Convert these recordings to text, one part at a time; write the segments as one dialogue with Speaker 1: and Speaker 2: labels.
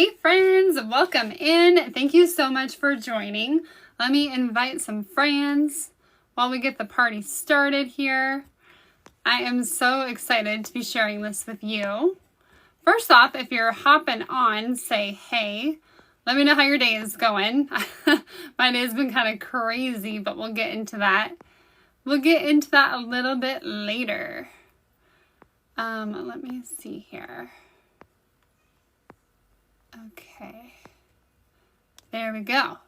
Speaker 1: Hey friends, welcome in. Thank you so much for joining. Let me invite some friends while we get the party started here. I am so excited to be sharing this with you. First off, if you're hopping on, say hey. Let me know how your day is going. My day's been kind of crazy, but we'll get into that. We'll get into that a little bit later. Let me see here. Okay, there we go.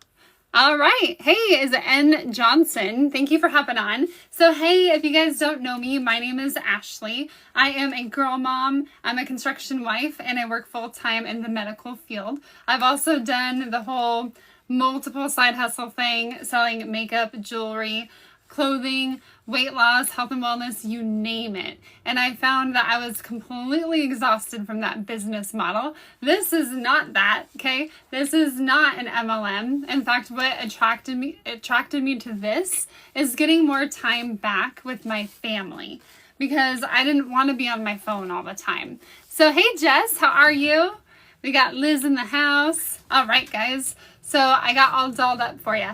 Speaker 1: All right. Hey, is N. Johnson. Thank you for hopping on. So, hey, if you guys don't know me, my name is Ashley. I am a girl mom. I'm a construction wife, and I work full-time in the medical field. I've also done the whole multiple side hustle thing, selling makeup, jewelry, clothing, weight loss, health and wellness, you name it. And I found that I was completely exhausted from that business model. This is not that, okay? This is not an MLM. In fact, what attracted me to this is getting more time back with my family because I didn't want to be on my phone all the time. So, hey Jess, how are you? We got Liz in the house. All right, guys. So I got all dolled up for you.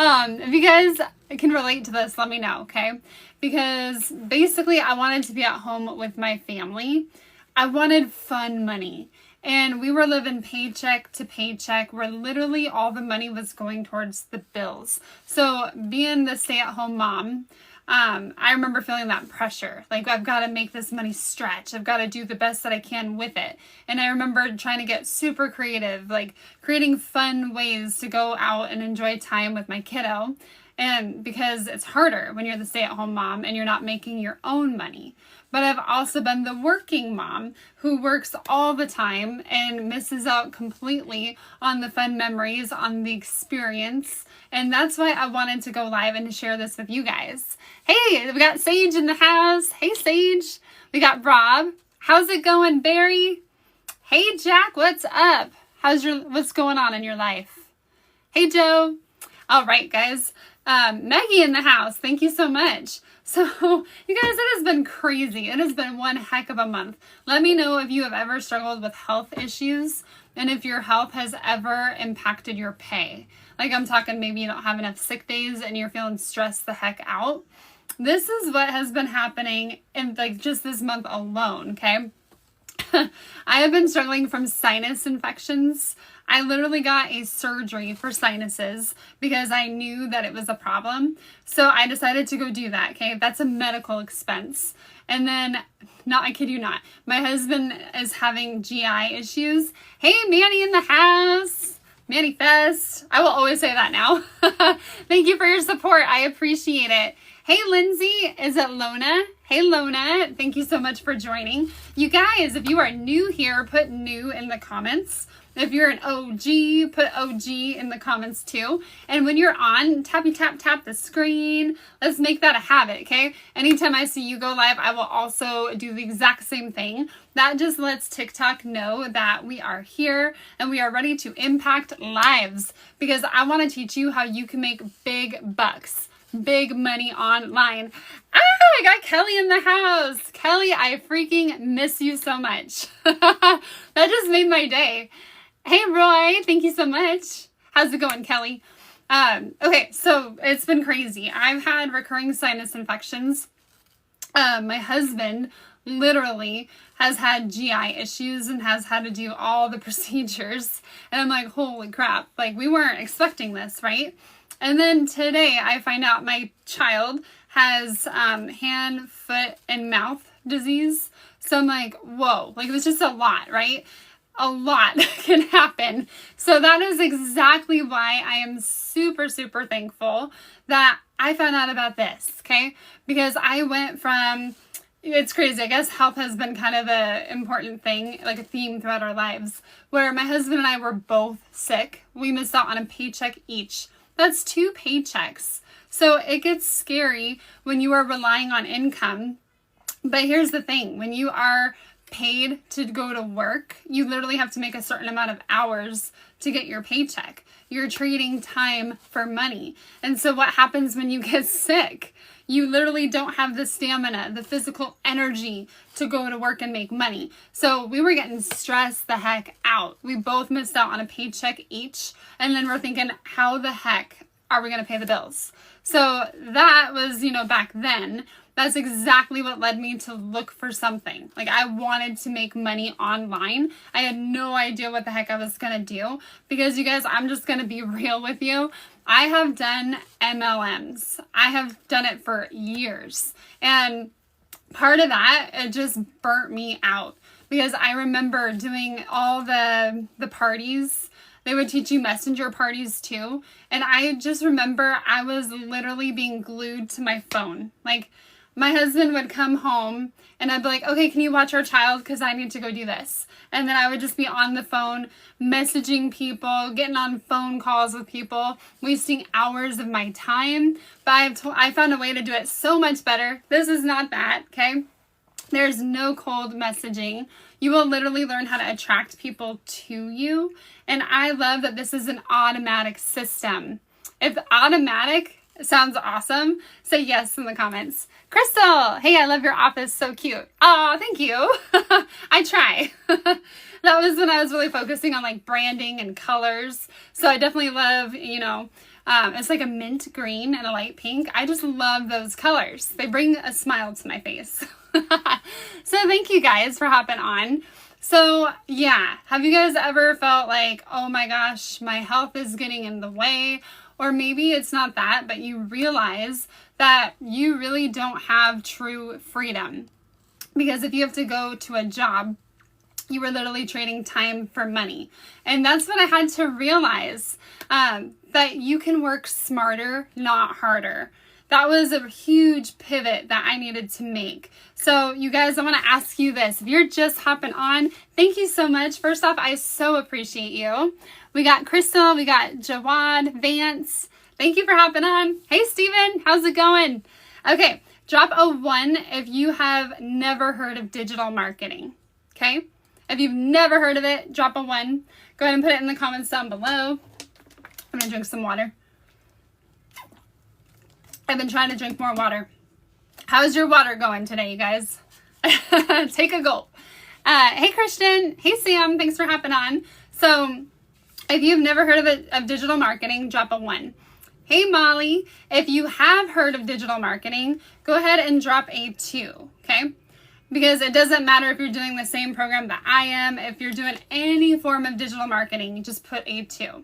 Speaker 1: If you guys can relate to this, let me know, okay? Because basically I wanted to be at home with my family. I wanted fun money. And we were living paycheck to paycheck where literally all the money was going towards the bills. So being the stay-at-home mom, I remember feeling that pressure. Like, I've got to make this money stretch. I've got to do the best that I can with it. And I remember trying to get super creative, like creating fun ways to go out and enjoy time with my kiddo. And because it's harder when you're the stay-at-home mom and you're not making your own money. But I've also been the working mom who works all the time and misses out completely on the fun memories, on the experience. And that's why I wanted to go live and to share this with you guys. Hey, we got Sage in the house. Hey, Sage. We got Rob. How's it going, Barry? Hey, Jack, what's up? What's going on in your life? Hey, Joe. All right, guys. Maggie in the house. Thank you so much. So, you guys, it has been crazy. It has been one heck of a month. Let me know if you have ever struggled with health issues and if your health has ever impacted your pay. Like, I'm talking maybe you don't have enough sick days and you're feeling stressed the heck out. This is what has been happening in like just this month alone, okay? I have been struggling from sinus infections. I literally got a surgery for sinuses because I knew that it was a problem. So I decided to go do that, okay? That's a medical expense. And then, I kid you not, my husband is having GI issues. Hey, Manny in the house. Manny Fest. I will always say that now. Thank you for your support. I appreciate it. Hey, Lindsay, is it Lona? Hey, Lona, thank you so much for joining. You guys, if you are new here, put new in the comments. If you're an OG, put OG in the comments too. And when you're on, tap the screen. Let's make that a habit, okay? Anytime I see you go live, I will also do the exact same thing. That just lets TikTok know that we are here and we are ready to impact lives because I want to teach you how you can make big bucks. Big money online. I got Kelly in the house. Kelly, I freaking miss you so much. That just made my day. Hey, Roy, thank you so much. How's it going, Kelly? Okay, so it's been crazy. I've had recurring sinus infections. My husband literally has had GI issues and has had to do all the procedures. And I'm like, holy crap. Like, we weren't expecting this, right? And then today I find out my child has hand, foot, and mouth disease. So I'm like, whoa, like it was just a lot, right? A lot can happen. So that is exactly why I am super, super thankful that I found out about this, okay? Because I went from, it's crazy, I guess health has been kind of an important thing, like a theme throughout our lives, where my husband and I were both sick. We missed out on a paycheck each. That's 2 paychecks. So it gets scary when you are relying on income. But here's the thing. When you are paid to go to work, you literally have to make a certain amount of hours to get your paycheck. You're trading time for money. And so what happens when you get sick? you literally don't have the stamina, the physical energy to go to work and make money. So we were getting stressed the heck out. We both missed out on a paycheck each. And then we're thinking, how the heck are we going to pay the bills? So that was, back then. That's exactly what led me to look for something. Like, I wanted to make money online. I had no idea what the heck I was going to do, because you guys, I'm just going to be real with you. I have done MLMs. I have done it for years. And part of that, it just burnt me out, because I remember doing all the parties. They would teach you messenger parties too. And I just remember I was literally being glued to my phone. Like, my husband would come home and I'd be like, okay, can you watch our child? Because I need to go do this. And then I would just be on the phone, messaging people, getting on phone calls with people, wasting hours of my time. But I found a way to do it so much better. This is not that, okay? There's no cold messaging. You will literally learn how to attract people to you. And I love that this is an automatic system. If automatic sounds awesome, say yes in the comments. Crystal, hey, I love your office. So cute. Oh, thank you. I try. That was when I was really focusing on like branding and colors. So I definitely love, it's like a mint green and a light pink. I just love those colors. They bring a smile to my face. So thank you guys for hopping on. So yeah, have you guys ever felt like, oh my gosh, my health is getting in the way? Or maybe it's not that, but you realize that you really don't have true freedom. Because if you have to go to a job, you were literally trading time for money. And that's what I had to realize, that you can work smarter, not harder. That was a huge pivot that I needed to make. So you guys, I want to ask you this. If you're just hopping on, thank you so much. First off, I so appreciate you. We got Crystal, we got Jawad, Vance. Thank you for hopping on. Hey, Steven, how's it going? Okay, drop a 1 if you have never heard of digital marketing, okay? If you've never heard of it, drop a 1. Go ahead and put it in the comments down below. I'm gonna drink some water. I've been trying to drink more water. How's your water going today, you guys? Take a gulp. Hey, Christian. Hey, Sam. Thanks for hopping on. So if you've never heard of digital marketing, drop a 1. Hey, Molly. If you have heard of digital marketing, go ahead and drop a 2, okay? Because it doesn't matter if you're doing the same program that I am. If you're doing any form of digital marketing, you just put a 2.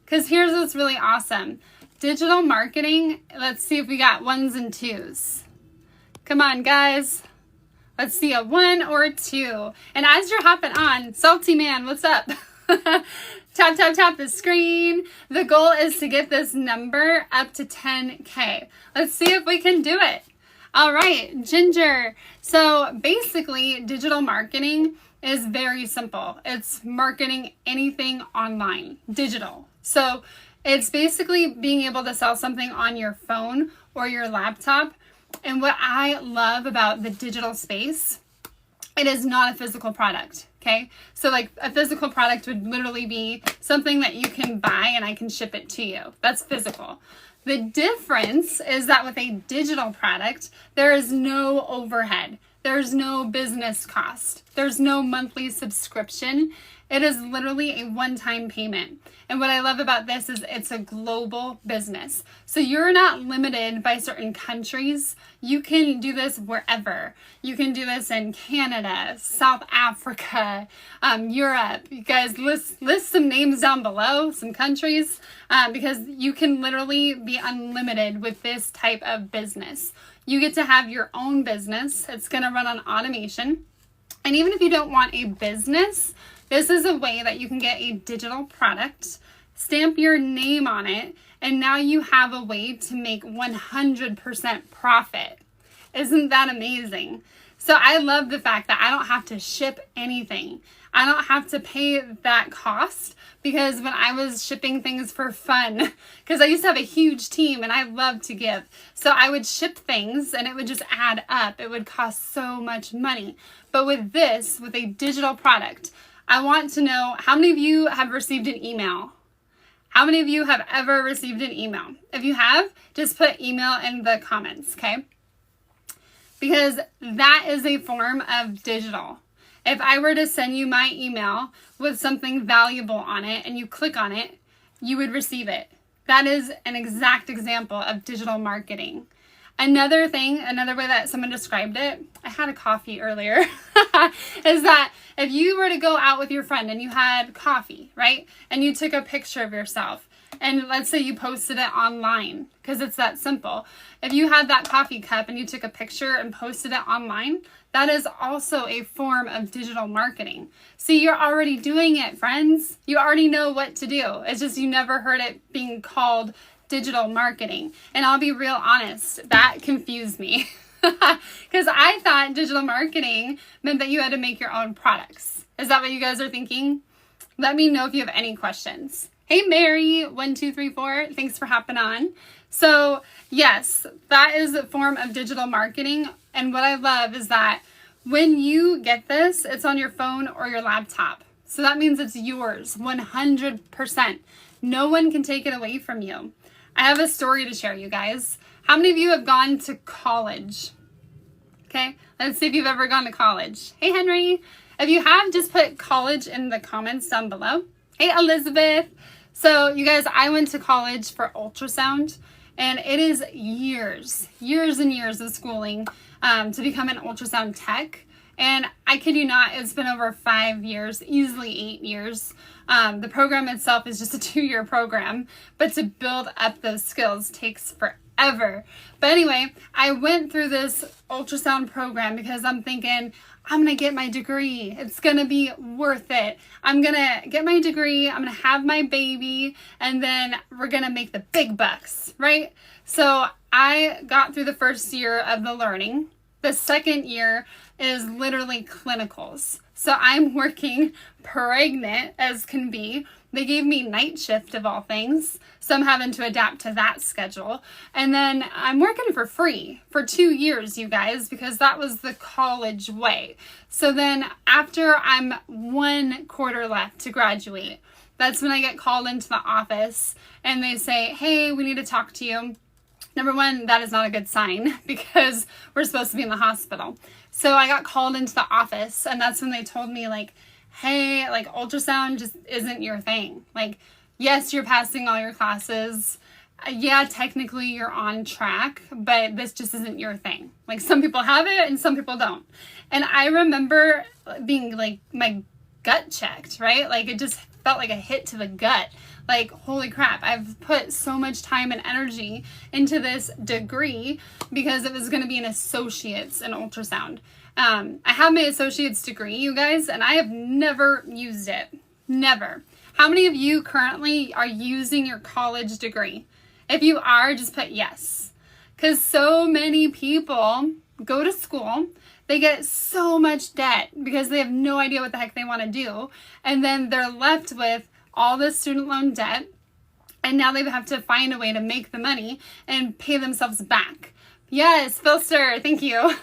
Speaker 1: Because here's what's really awesome. Digital marketing, let's see if we got 1s and 2s. Come on, guys. Let's see a 1 or a 2. And as you're hopping on, Salty Man, what's up? Tap, tap, tap the screen. The goal is to get this number up to 10K. Let's see if we can do it. All right, Ginger. So basically, digital marketing is very simple. It's marketing anything online, digital. So it's basically being able to sell something on your phone or your laptop. And what I love about the digital space, it is not a physical product, okay? So like a physical product would literally be something that you can buy and I can ship it to you. That's physical. The difference is that with a digital product, there is no overhead. There's no business cost. There's no monthly subscription. It is literally a one-time payment. And what I love about this is it's a global business. So you're not limited by certain countries. You can do this wherever. You can do this in Canada, South Africa, Europe. You guys list some names down below, some countries, because you can literally be unlimited with this type of business. You get to have your own business. It's going to run on automation. And even if you don't want a business, this is a way that you can get a digital product, stamp your name on it, and now you have a way to make 100% profit. Isn't that amazing? So I love the fact that I don't have to ship anything. I don't have to pay that cost, because when I was shipping things for fun, because I used to have a huge team and I love to give. So I would ship things and it would just add up. It would cost so much money. But with this, with a digital product, I want to know how many of you have received an email? How many of you have ever received an email? If you have, just put email in the comments, okay? Because that is a form of digital. If I were to send you my email with something valuable on it and you click on it, you would receive it. That is an exact example of digital marketing. Another way that someone described it, I had a coffee earlier, is that if you were to go out with your friend and you had coffee, right? And you took a picture of yourself, and let's say you posted it online, because it's that simple. If you had that coffee cup and you took a picture and posted it online, that is also a form of digital marketing. See, you're already doing it, friends. You already know what to do. It's just you never heard it being called digital marketing. And I'll be real honest, that confused me. Because I thought digital marketing meant that you had to make your own products. Is that what you guys are thinking? Let me know if you have any questions. Hey, Mary1234, thanks for hopping on. So yes, that is a form of digital marketing. And what I love is that when you get this, it's on your phone or your laptop. So that means it's yours 100%. No one can take it away from you. I have a story to share, you guys. How many of you have gone to college? Okay, let's see if you've ever gone to college. Hey, Henry. If you have, just put college in the comments down below. Hey, Elizabeth. So you guys, I went to college for ultrasound, and it is years and years of schooling to become an ultrasound tech. And I kid you not, it's been over 5 years, easily 8 years. The program itself is just a 2-year program, but to build up those skills takes forever. But anyway, I went through this ultrasound program because I'm thinking, I'm going to get my degree. It's going to be worth it. I'm going to get my degree. I'm going to have my baby, and then we're going to make the big bucks, right? So I got through the first year of the learning. The second year is literally clinicals. So I'm working pregnant as can be. They gave me night shift of all things. So I'm having to adapt to that schedule. And then I'm working for free for 2 years, you guys, because that was the college way. So then after I'm 1 quarter left to graduate, that's when I get called into the office and they say, hey, we need to talk to you. Number one, that is not a good sign because we're supposed to be in the hospital. So I got called into the office, and that's when they told me, like, hey, like, ultrasound just isn't your thing. Like, yes, you're passing all your classes. Yeah, technically you're on track, but this just isn't your thing. Like, some people have it and some people don't. And I remember being, like, my gut checked, right? Like, it just felt like a hit to the gut. Like, holy crap, I've put so much time and energy into this degree because it was going to be an associate's in ultrasound. I have my associate's degree, you guys, and I have never used it. Never. How many of you currently are using your college degree? If you are, just put yes. Because so many people go to school, they get so much debt because they have no idea what the heck they want to do. And then they're left with all this student loan debt, and now they have to find a way to make the money and pay themselves back. Yes, Philster, thank you.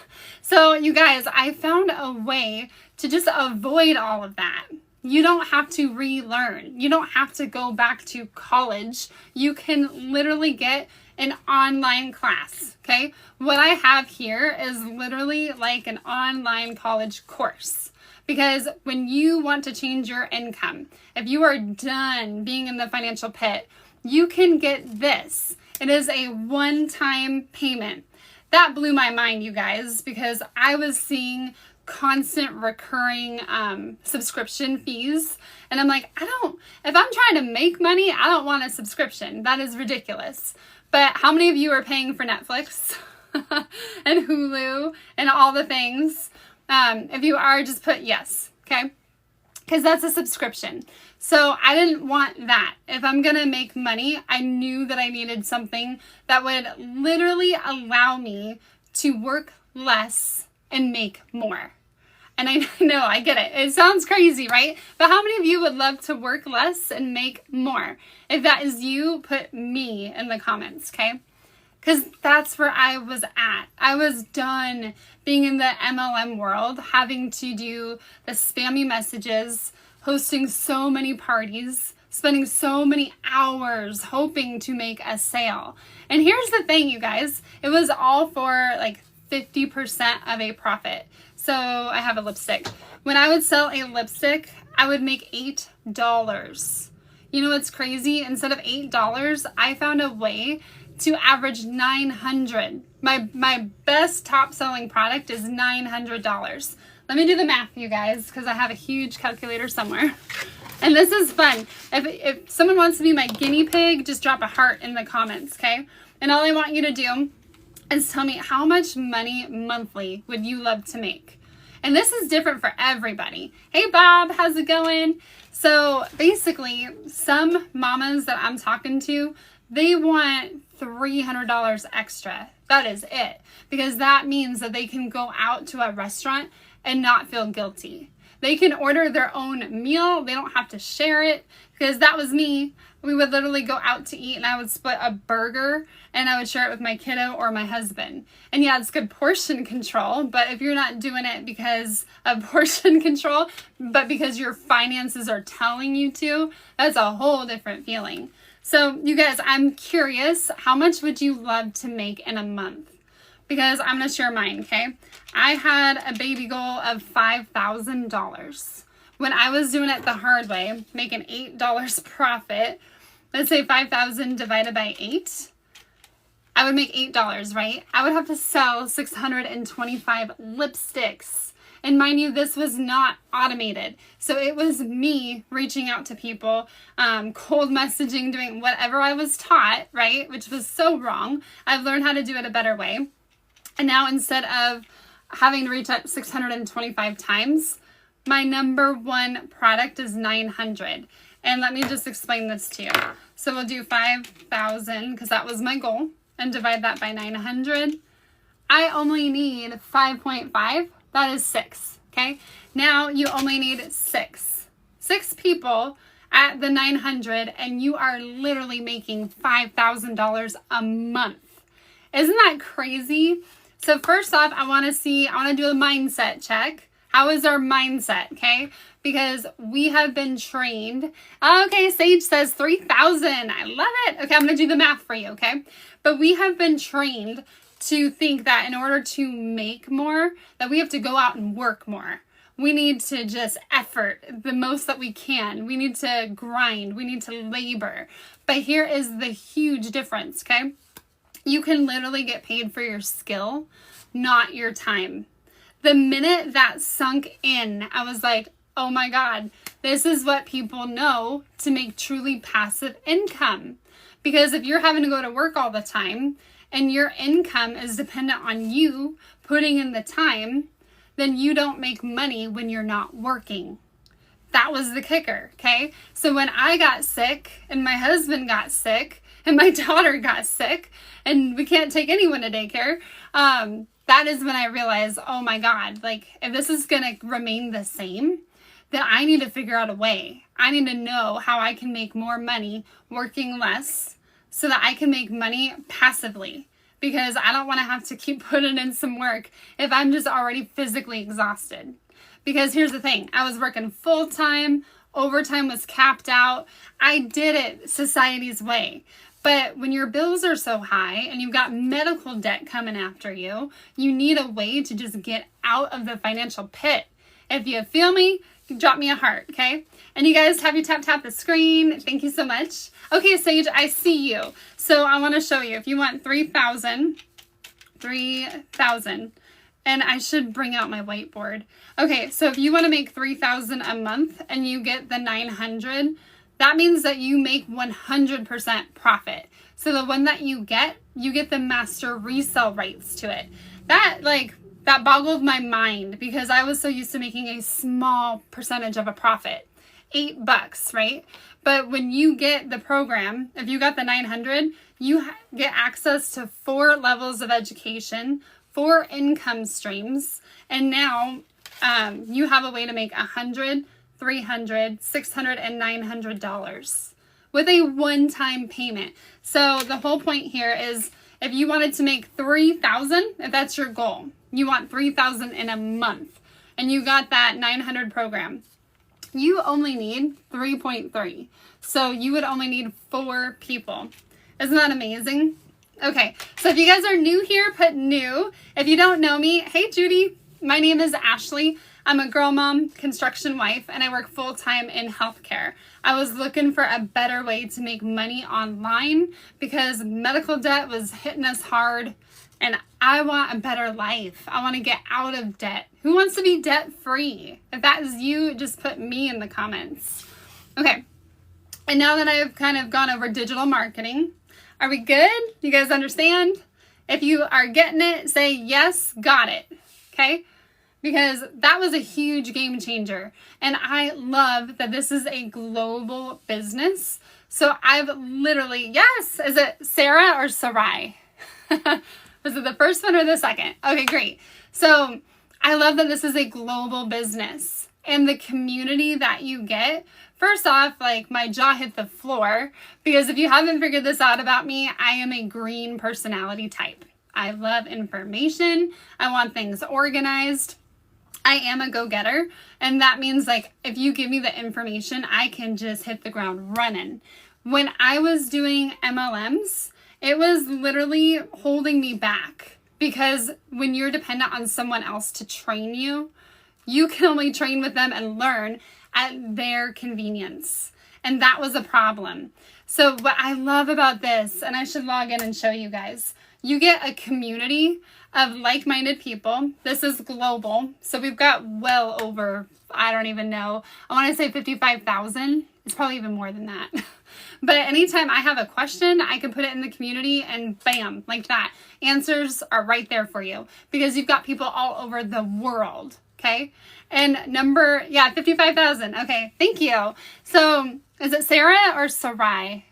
Speaker 1: So you guys, I found a way to just avoid all of that. You don't have to relearn. You don't have to go back to college. You can literally get an online class, okay? What I have here is literally like an online college course. Because when you want to change your income, if you are done being in the financial pit, you can get this. It is a one-time payment. That blew my mind, you guys, because I was seeing constant recurring subscription fees. And I'm like, if I'm trying to make money, I don't want a subscription. That is ridiculous. But how many of you are paying for Netflix and Hulu and all the things? If you are, just put yes, okay? Because that's a subscription. So I didn't want that. If I'm going to make money, I knew that I needed something that would literally allow me to work less and make more. And I know, I get it. It sounds crazy, right? But how many of you would love to work less and make more? If that is you, put me in the comments, okay? Because that's where I was at. I was done being in the MLM world, having to do the spammy messages, hosting so many parties, spending so many hours hoping to make a sale. And here's the thing, you guys, it was all for like 50% of a profit. So I have a lipstick. When I would sell a lipstick, I would make $8. You know what's crazy? Instead of $8, I found a way to average $900. My best top selling product is $900. Let me do the math, you guys, because I have a huge calculator somewhere. And this is fun. If someone wants to be my guinea pig, just drop a heart in the comments, okay? And all I want you to do is tell me how much money monthly would you love to make? And this is different for everybody. Hey, Bob, how's it going? So basically, some mamas that I'm talking to, they want $300 extra. That is it. Because that means that they can go out to a restaurant and not feel guilty. They can order their own meal. They don't have to share it, because that was me. We would literally go out to eat and I would split a burger and I would share it with my kiddo or my husband. And yeah, it's good portion control, but if you're not doing it because of portion control, but because your finances are telling you to, that's a whole different feeling. So you guys, I'm curious, how much would you love to make in a month? Because I'm going to share mine, okay? I had a baby goal of $5,000. When I was doing it the hard way, making $8 profit, let's say 5,000 divided by 8, I would make $8, right? I would have to sell 625 lipsticks. And mind you, this was not automated. So it was me reaching out to people, cold messaging, doing whatever I was taught, right? Which was so wrong. I've learned how to do it a better way. And now instead of having to reach out 625 times, my number one product is 900. And let me just explain this to you. So we'll do 5,000 because that was my goal, and divide that by 900. I only need 5.5. That is 6. Okay. Now you only need 6 people at the 900, and you are literally making $5,000 a month. Isn't that crazy? So first off, I want to do a mindset check. How is our mindset, okay? Because we have been trained. Okay, Sage says 3,000. I love it. Okay, I'm going to do the math for you, okay? But we have been trained to think that in order to make more, that we have to go out and work more. We need to just effort the most that we can. We need to grind. We need to labor. But here is the huge difference, okay? You can literally get paid for your skill, not your time. The minute that sunk in, I was like, oh my God, this is what people know to make truly passive income. Because if you're having to go to work all the time and your income is dependent on you putting in the time, then you don't make money when you're not working. That was the kicker, okay? So when I got sick and my husband got sick and my daughter got sick and we can't take anyone to daycare, that is when I realized, oh my God, like if this is going to remain the same, then I need to figure out a way. I need to know how I can make more money working less so that I can make money passively, because I don't want to have to keep putting in some work if I'm just already physically exhausted. Because here's the thing, I was working full time, overtime was capped out. I did it society's way. But when your bills are so high and you've got medical debt coming after you, you need a way to just get out of the financial pit. If you feel me, drop me a heart, okay? And you guys, have you tap the screen? Thank you so much. Okay, Sage, I see you. So I want to show you. If you want 3,000, and I should bring out my whiteboard. Okay, so if you want to make 3,000 a month and you get the 900, that means that you make 100% profit. So the one that you get the master resell rights to it. That boggled my mind because I was so used to making a small percentage of a profit. $8, right? But when you get the program, if you got the 900, you get access to 4 levels of education, 4 income streams, and now you have a way to make $100, $300, $600, and $900 with a one-time payment. So the whole point here is if you wanted to make 3,000, if that's your goal, you want 3,000 in a month, and you got that 900 program, you only need 3.3. So you would only need 4 people. Isn't that amazing? Okay, so if you guys are new here, put new. If you don't know me, hey Judy, my name is Ashley. I'm a girl mom, construction wife, and I work full-time in healthcare. I was looking for a better way to make money online because medical debt was hitting us hard, and I want a better life. I want to get out of debt. Who wants to be debt-free? If that is you, just put me in the comments. Okay, and now that I've kind of gone over digital marketing, are we good? You guys understand? If you are getting it, say yes, got it, okay? Because that was a huge game changer. And I love that this is a global business. So I've literally, yes, is it Sarah or Sarai? Was it the first one or the second? Okay, great. So I love that this is a global business. And the community that you get, first off, like my jaw hit the floor. Because if you haven't figured this out about me, I am a green personality type. I love information. I want things organized. I am a go-getter, and that means like if you give me the information, I can just hit the ground running. When I was doing MLMs, it was literally holding me back because when you're dependent on someone else to train you, you can only train with them and learn at their convenience. And that was a problem. So what I love about this, and I should log in and show you guys, you get a community of like-minded people. This is global. So we've got well over, I don't even know, I want to say 55,000. It's probably even more than that. But anytime I have a question, I can put it in the community and bam, like that. Answers are right there for you because you've got people all over the world, okay? And 55,000. Okay, thank you. So is it Sarah or Sarai?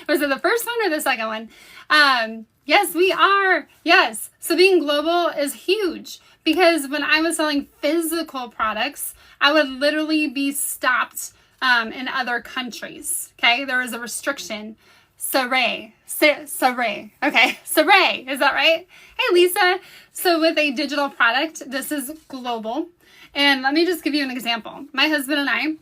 Speaker 1: Was it the first one or the second one? Yes, we are. Yes. So being global is huge because when I was selling physical products, I would literally be stopped in other countries. Okay. There was a restriction. Saray. Okay. Saray. Is that right? Hey, Lisa. So with a digital product, this is global. And let me just give you an example. My husband and I,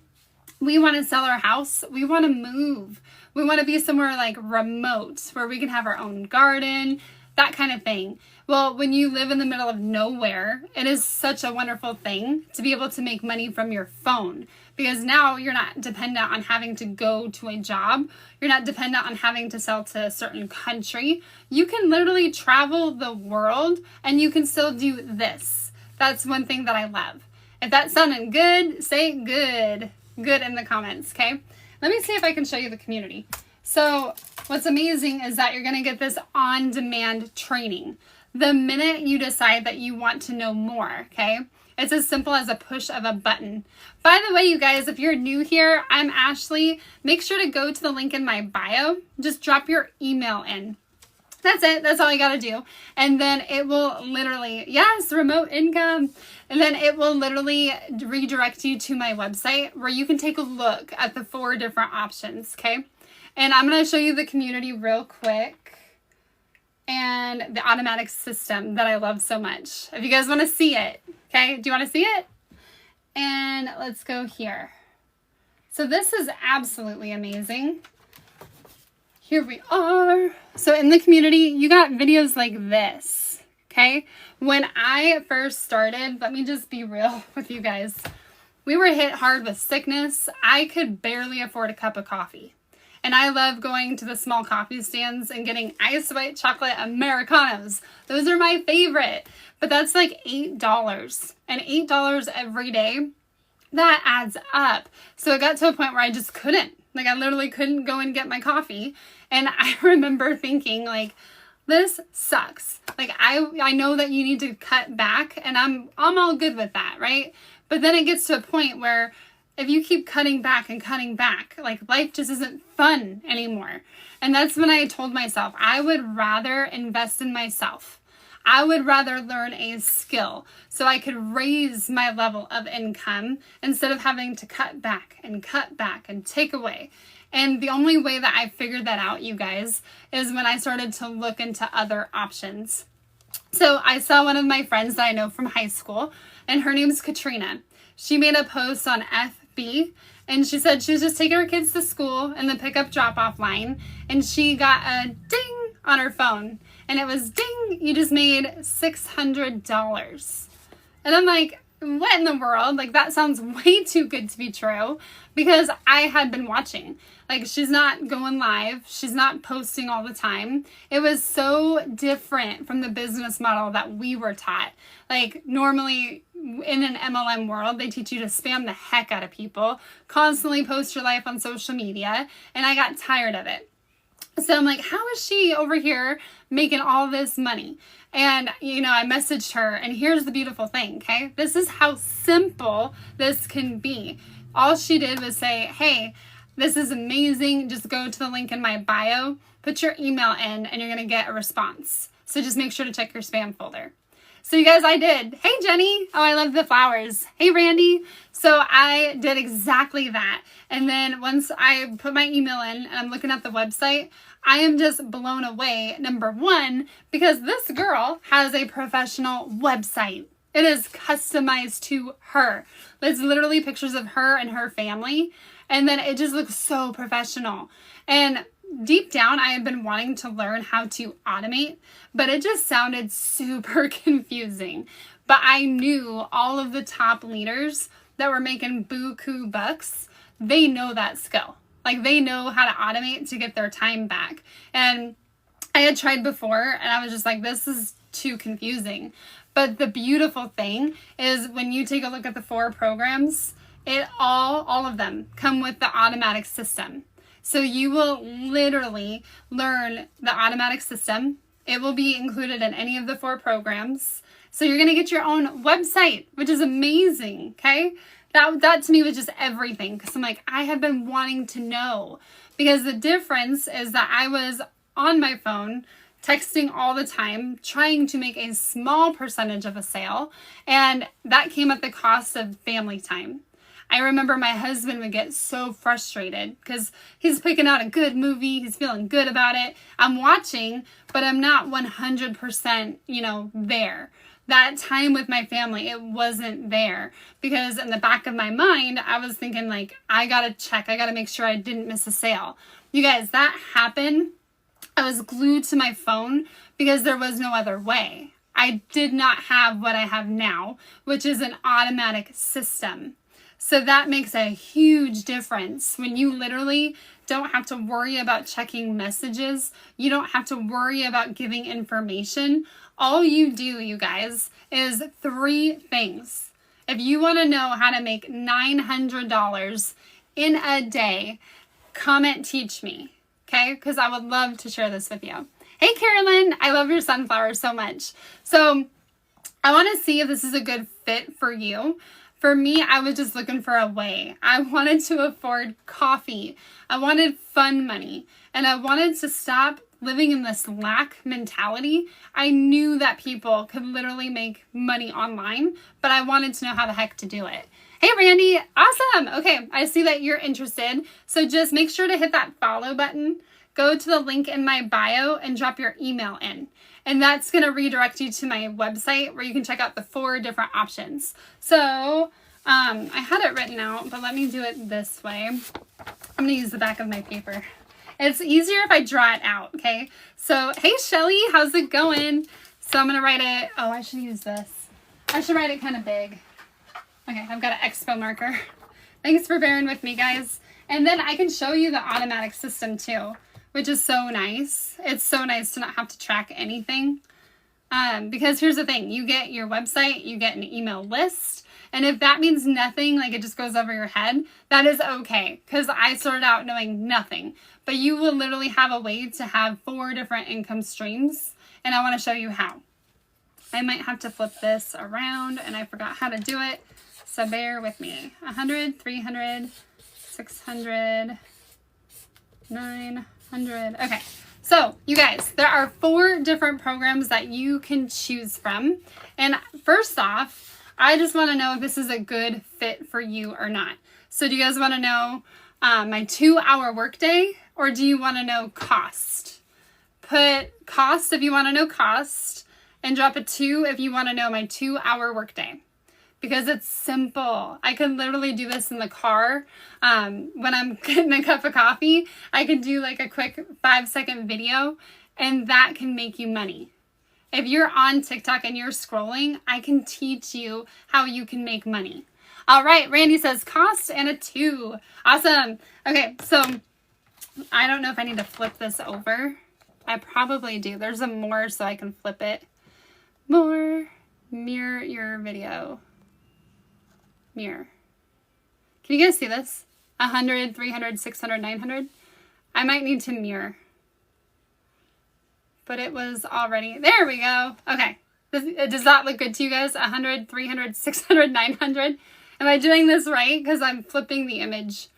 Speaker 1: we want to sell our house. We want to move. We want to be somewhere like remote where we can have our own garden, that kind of thing. Well, when you live in the middle of nowhere, it is such a wonderful thing to be able to make money from your phone because now you're not dependent on having to go to a job. You're not dependent on having to sell to a certain country. You can literally travel the world and you can still do this. That's one thing that I love. If that's sounding good, say good. Good in the comments, okay? Let me see if I can show you the community. So what's amazing is that you're going to get this on-demand training. The minute you decide that you want to know more, okay? It's as simple as a push of a button. By the way, you guys, if you're new here, I'm Ashley. Make sure to go to the link in my bio. Just drop your email in. That's it. That's all you got to do. And then it will literally, yes, remote income. And then it will literally redirect you to my website where you can take a look at the 4 different options, okay? And I'm going to show you the community real quick and the automatic system that I love so much. If you guys want to see it, okay? Do you want to see it? And let's go here. So this is absolutely amazing. Here we are. So in the community, you got videos like this, okay? When I first started, let me just be real with you guys. We were hit hard with sickness. I could barely afford a cup of coffee. And I love going to the small coffee stands and getting ice white chocolate Americanos. Those are my favorite. But that's like $8. And $8 every day, that adds up. So it got to a point where I just couldn't. Like I literally couldn't go and get my coffee. And I remember thinking like, this sucks. Like I know that you need to cut back and I'm all good with that, right? But then it gets to a point where if you keep cutting back and cutting back, like life just isn't fun anymore. And that's when I told myself I would rather invest in myself. I would rather learn a skill so I could raise my level of income instead of having to cut back and take away. And the only way that I figured that out, you guys, is when I started to look into other options. So I saw one of my friends that I know from high school, and her name's Katrina. she made a post on FB, and she said she was just taking her kids to school in the pickup drop-off line, and she got a ding on her phone, and it was ding, you just made $600. And I'm like, what in the world? Like, that sounds way too good to be true, because I had been watching. Like, she's not going live. She's not posting all the time. It was so different from the business model that we were taught. Like, normally in an MLM world, they teach you to spam the heck out of people, constantly post your life on social media, and I got tired of it. So I'm like, how is she over here making all this money? And, I messaged her, and here's the beautiful thing, okay? This is how simple this can be. All she did was say, hey, this is amazing. Just go to the link in my bio, put your email in, and you're going to get a response. So just make sure to check your spam folder. So you guys, I did. Hey, Jenny. Oh, I love the flowers. Hey, Randy. So I did exactly that. And then once I put my email in and I'm looking at the website, I am just blown away, number one, because this girl has a professional website. It is customized to her. It's literally pictures of her and her family. And then it just looks so professional. And deep down, I had been wanting to learn how to automate, but it just sounded super confusing. But I knew all of the top leaders that were making buku bucks, they know that skill. Like, they know how to automate to get their time back. And I had tried before, and I was just like, this is too confusing. But the beautiful thing is when you take a look at the 4 programs, all of them come with the automatic system. So you will literally learn the automatic system. It will be included in any of the 4 programs. So you're going to get your own website, which is amazing, okay? That to me was just everything, because I'm like, I have been wanting to know, because the difference is that I was on my phone texting all the time, trying to make a small percentage of a sale, and that came at the cost of family time. I remember my husband would get so frustrated because he's picking out a good movie. He's feeling good about it. I'm watching, but I'm not 100%, there. That time with my family, it wasn't there, because in the back of my mind, I was thinking like, I got to check. I got to make sure I didn't miss a sale. You guys, that happened. I was glued to my phone because there was no other way. I did not have what I have now, which is an automatic system. So that makes a huge difference when you literally don't have to worry about checking messages. You don't have to worry about giving information. All you do, you guys, is 3 things. If you want to know how to make $900 in a day, comment teach me, okay? Because I would love to share this with you. Hey, Carolyn, I love your sunflowers so much. So I want to see if this is a good fit for you. For me, I was just looking for a way. I wanted to afford coffee. I wanted fun money. And I wanted to stop living in this lack mentality. I knew that people could literally make money online, but I wanted to know how the heck to do it. Hey, Randy. Awesome. Okay, I see that you're interested. So just make sure to hit that follow button. Go to the link in my bio and drop your email in. And that's going to redirect you to my website where you can check out the 4 different options. So I had it written out, but let me do it this way. I'm going to use the back of my paper. It's easier if I draw it out, okay? So, hey, Shelly, how's it going? So I'm going to write it. Oh, I should use this. I should write it kind of big. Okay, I've got an expo marker. Thanks for bearing with me, guys. And then I can show you the automatic system too, which is so nice. It's so nice to not have to track anything. Because here's the thing, you get your website, you get an email list, and if that means nothing, like it just goes over your head, that is okay, because I started out knowing nothing. But you will literally have a way to have 4 different income streams, and I want to show you how. I might have to flip this around, and I forgot how to do it, so bear with me. 100, 300, 600, 900, okay. So, you guys, there are 4 different programs that you can choose from. And first off, I just want to know if this is a good fit for you or not. So, do you guys want to know my 2-hour workday, or do you want to know cost? Put cost if you want to know cost, and drop a 2 if you want to know my 2-hour workday. because it's simple. I can literally do this in the car. When I'm getting a cup of coffee, I can do like a quick 5-second video, and that can make you money. If you're on TikTok and you're scrolling, I can teach you how you can make money. All right, Randy says cost and a 2. Awesome. Okay, so I don't know if I need to flip this over. I probably do. There's a more, so I can flip it. More. Mirror your video. Mirror. Can you guys see this? 100, 300, 600, 900. I might need to mirror. But it was already, there we go. Okay. Does that look good to you guys? 100, 300, 600, 900. Am I doing this right? Because I'm flipping the image.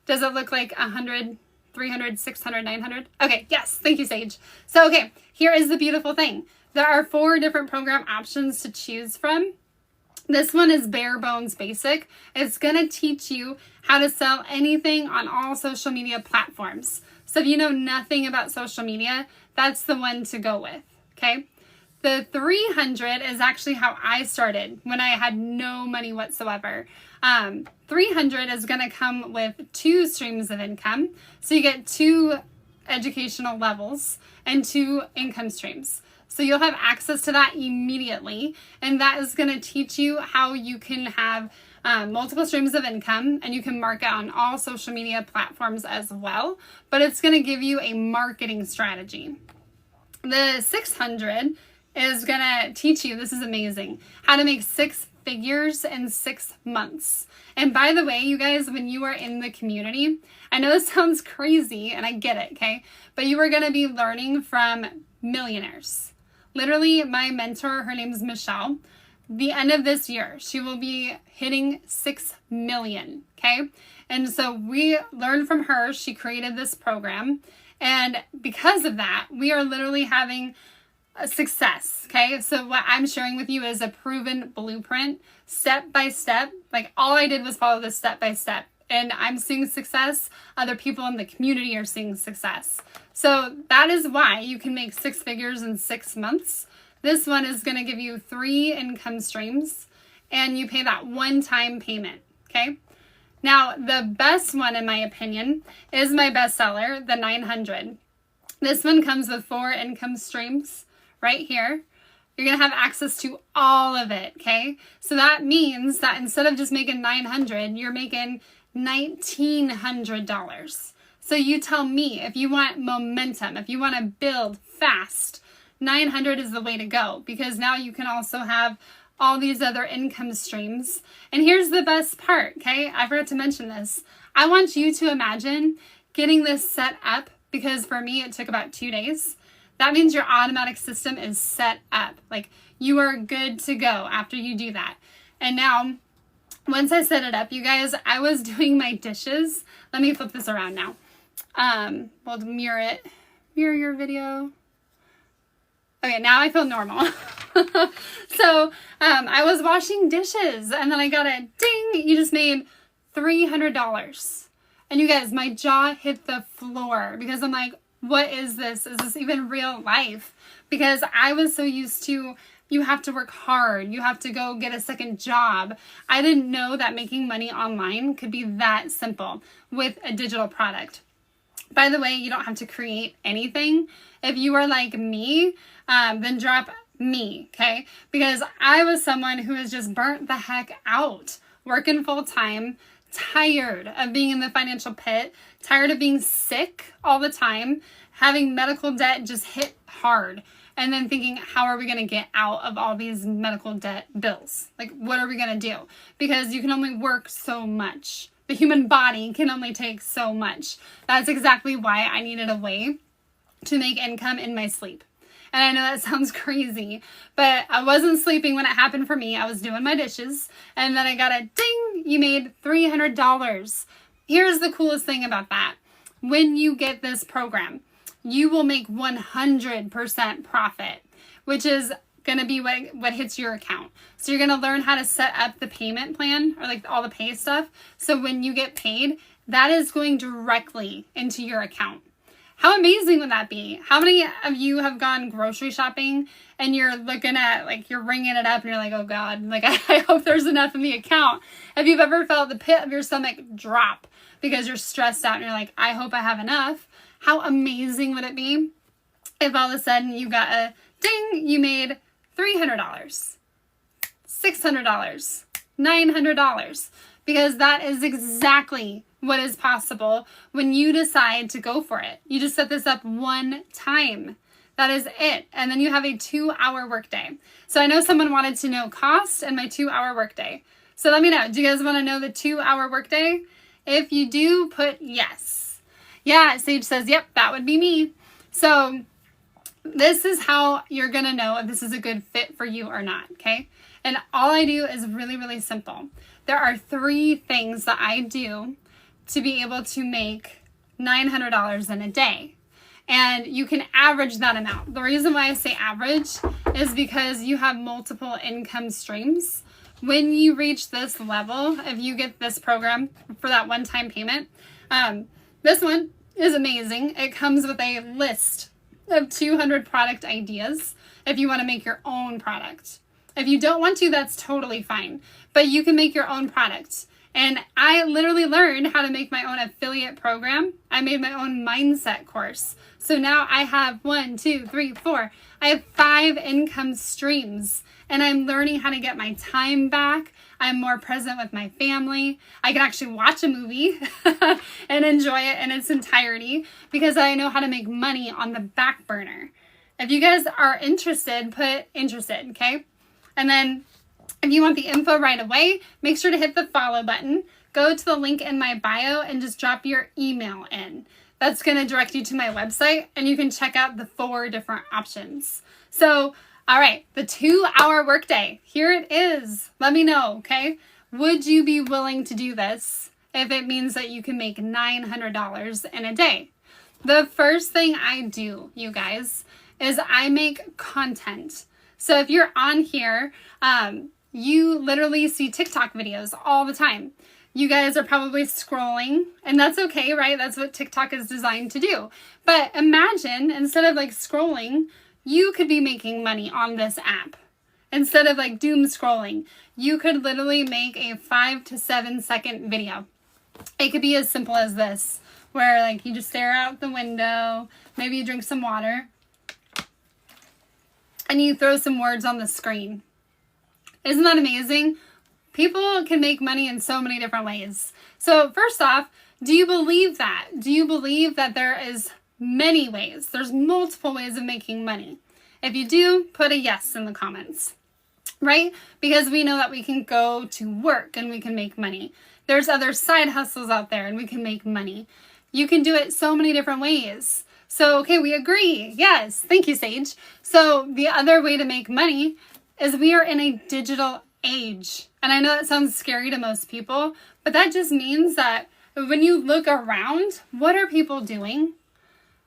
Speaker 1: Does it look like 100, 300, 600, 900? Okay, yes. Thank you, Sage. So, okay, here is the beautiful thing. There are 4 different program options to choose from. This one is bare bones basic. It's going to teach you how to sell anything on all social media platforms. So if you know nothing about social media, that's the one to go with, okay? The 300 is actually how I started when I had no money whatsoever. 300 is going to come with 2 streams of income. So you get 2 educational levels and 2 income streams. So you'll have access to that immediately. And that is going to teach you how you can have multiple streams of income, and you can market on all social media platforms as well. But it's going to give you a marketing strategy. The 600 is going to teach you, this is amazing, how to make 6 figures in 6 months. And by the way, you guys, when you are in the community, I know this sounds crazy and I get it, okay? But you are going to be learning from millionaires. Literally, my mentor, her name is Michelle. The end of this year, she will be hitting 6 million, okay? And so we learned from her. She created this program. And because of that, we are literally having a success, okay? So what I'm sharing with you is a proven blueprint, step by step. Like, all I did was follow this step by step. And I'm seeing success. Other people in the community are seeing success. So that is why you can make 6 figures in 6 months. This one is going to give you 3 income streams, and you pay that one-time payment, okay? Now, the best one, in my opinion, is my bestseller, the 900. This one comes with 4 income streams right here. You're going to have access to all of it, okay? So that means that instead of just making 900, you're making $1,900. So you tell me, if you want momentum, if you want to build fast, 900 is the way to go, because now you can also have all these other income streams. And here's the best part, okay? I forgot to mention this. I want you to imagine getting this set up, because for me, it took about 2 days. That means your automatic system is set up. Like, you are good to go after you do that. And now, once I set it up, you guys, I was doing my dishes. Let me flip this around now. We'll mirror it. Mirror your video. Okay, now I feel normal. So, I was washing dishes, and then I got a ding, you just made $300. And you guys, my jaw hit the floor, because I'm like, what is this? Is this even real life? Because I was so used to, you have to work hard. You have to go get a second job. I didn't know that making money online could be that simple with a digital product. By the way, you don't have to create anything. If you are like me, then drop me, okay? Because I was someone who has just burnt the heck out, working full time, tired of being in the financial pit, tired of being sick all the time, having medical debt just hit hard, and then thinking, how are we going to get out of all these medical debt bills? Like, what are we going to do? Because you can only work so much. The human body can only take so much. That's exactly why I needed a way to make income in my sleep. And I know that sounds crazy, but I wasn't sleeping when it happened for me. I was doing my dishes, and then I got a ding, you made $300. Here's the coolest thing about that. When you get this program, you will make 100% profit, which is going to be what hits your account. So you're going to learn how to set up the payment plan, or like all the pay stuff. So when you get paid, that is going directly into your account. How amazing would that be? How many of you have gone grocery shopping and you're looking at, like, you're ringing it up and you're like, oh God, like, I hope there's enough in the account. Have you ever felt the pit of your stomach drop because you're stressed out and you're like, I hope I have enough? How amazing would it be if all of a sudden you got a ding, you made $300, $600, $900, because that is exactly what is possible when you decide to go for it. You just set this up one time. That is it. And then you have a 2-hour workday. So I know someone wanted to know cost and my 2-hour workday. So let me know. Do you guys want to know the 2-hour workday? If you do, put yes. Yeah, Sage says, yep, that would be me. So this is how you're going to know if this is a good fit for you or not, okay? And all I do is really, really simple. There are 3 things that I do to be able to make $900 in a day. And you can average that amount. The reason why I say average is because you have multiple income streams. When you reach this level, if you get this program for that one-time payment, this one is amazing. It comes with a list of 200 product ideas if you want to make your own product. If you don't want to, that's totally fine. But you can make your own product. And I literally learned how to make my own affiliate program. I made my own mindset course. So now I have 1, 2, 3, 4. I have 5 income streams. And I'm learning how to get my time back. I'm more present with my family. I can actually watch a movie and enjoy it in its entirety because I know how to make money on the back burner. If you guys are interested, put interested, okay? And then if you want the info right away, make sure to hit the follow button. Go to the link in my bio and just drop your email in. That's going to direct you to my website and you can check out the 4 different options. So, all right, the 2-hour workday. Here it is. Let me know, okay? Would you be willing to do this if it means that you can make $900 in a day? The first thing I do, you guys, is I make content. So if you're on here, you literally see TikTok videos all the time. You guys are probably scrolling, and that's okay, right? That's what TikTok is designed to do. But imagine, instead of like scrolling, you could be making money on this app. Instead of like doom scrolling, you could literally make a 5 to 7 second video. It could be as simple as this, where like you just stare out the window, maybe you drink some water, and you throw some words on the screen. Isn't that amazing? People can make money in so many different ways. So first off, do you believe that? Do you believe that there is many ways? There's multiple ways of making money. If you do, put a yes in the comments, right? Because we know that we can go to work and we can make money. There's other side hustles out there and we can make money. You can do it so many different ways. So, okay, we agree. Yes. Thank you, Sage. So the other way to make money is we are in a digital age. And I know that sounds scary to most people, but that just means that when you look around, what are people doing?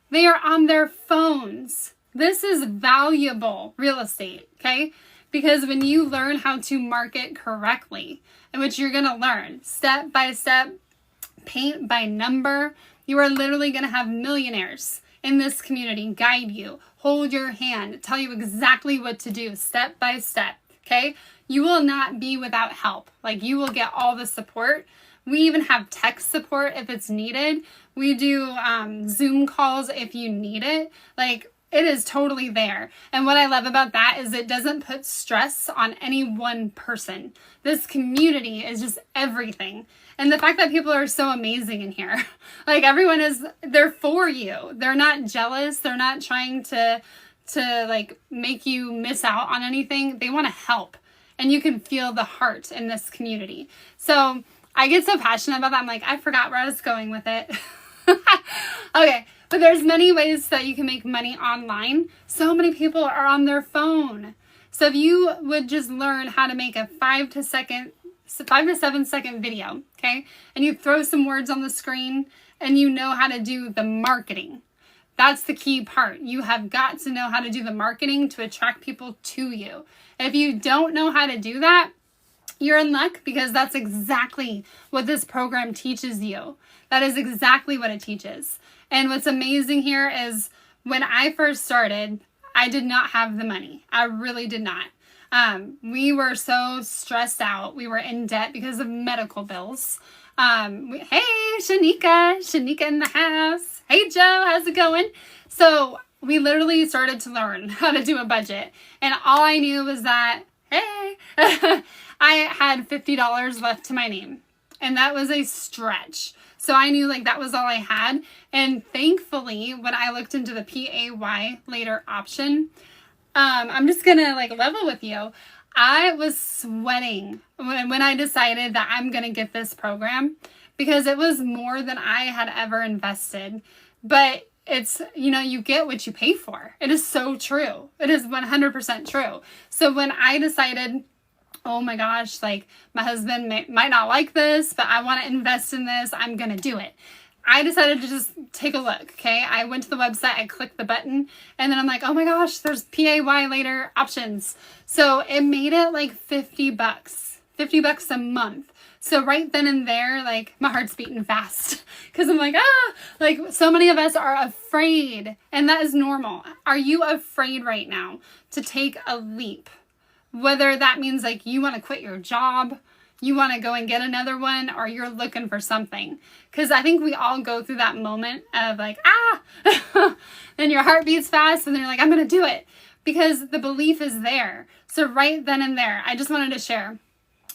Speaker 1: They are on their phones. This is valuable real estate, okay? Because when you learn how to market correctly, and which you're going to learn step by step, paint by number, you are literally going to have millionaires in this community guide you, hold your hand, tell you exactly what to do step by step, okay? You will not be without help. Like, you will get all the support. We even have tech support if it's needed. We do Zoom calls if you need it. Like, it is totally there. And what I love about that is it doesn't put stress on any one person. This community is just everything. And the fact that people are so amazing in here, like they're for you. They're not jealous. They're not trying to like make you miss out on anything. They want to help. And you can feel the heart in this community. So I get so passionate about that. I'm like, I forgot where I was going with it. Okay. But there's many ways that you can make money online. So many people are on their phone. So if you would just learn how to make a 5 to 7 second video, okay? And you throw some words on the screen and you know how to do the marketing. That's the key part. You have got to know how to do the marketing to attract people to you. If you don't know how to do that, you're in luck, because that's exactly what this program teaches you. That is exactly what it teaches. And what's amazing here is when I first started, I did not have the money. I really did not. We were so stressed out. We were in debt because of medical bills. Hey, Shanika in the house. Hey, Joe, how's it going? So we literally started to learn how to do a budget. And all I knew was that, hey, I had $50 left to my name. And that was a stretch. So I knew like that was all I had. And thankfully, when I looked into the PAY later option, I'm just gonna like level with you. I was sweating when I decided that I'm gonna get this program, because it was more than I had ever invested. But it's, you know, you get what you pay for. It is so true. It is 100% true. So when I decided, oh my gosh, like my husband might not like this, but I want to invest in this, I'm going to do it. I decided to just take a look, okay? I went to the website, I clicked the button, and then I'm like, oh my gosh, there's PAY later options. So it made it like $50, $50 a month. So right then and there, like my heart's beating fast, because I'm like, like so many of us are afraid, and that is normal. Are you afraid right now to take a leap? Whether that means like you want to quit your job, you want to go and get another one, or you're looking for something. Because I think we all go through that moment of like, then your heart beats fast and then you're like, I'm going to do it, because the belief is there. So right then and there, I just wanted to share,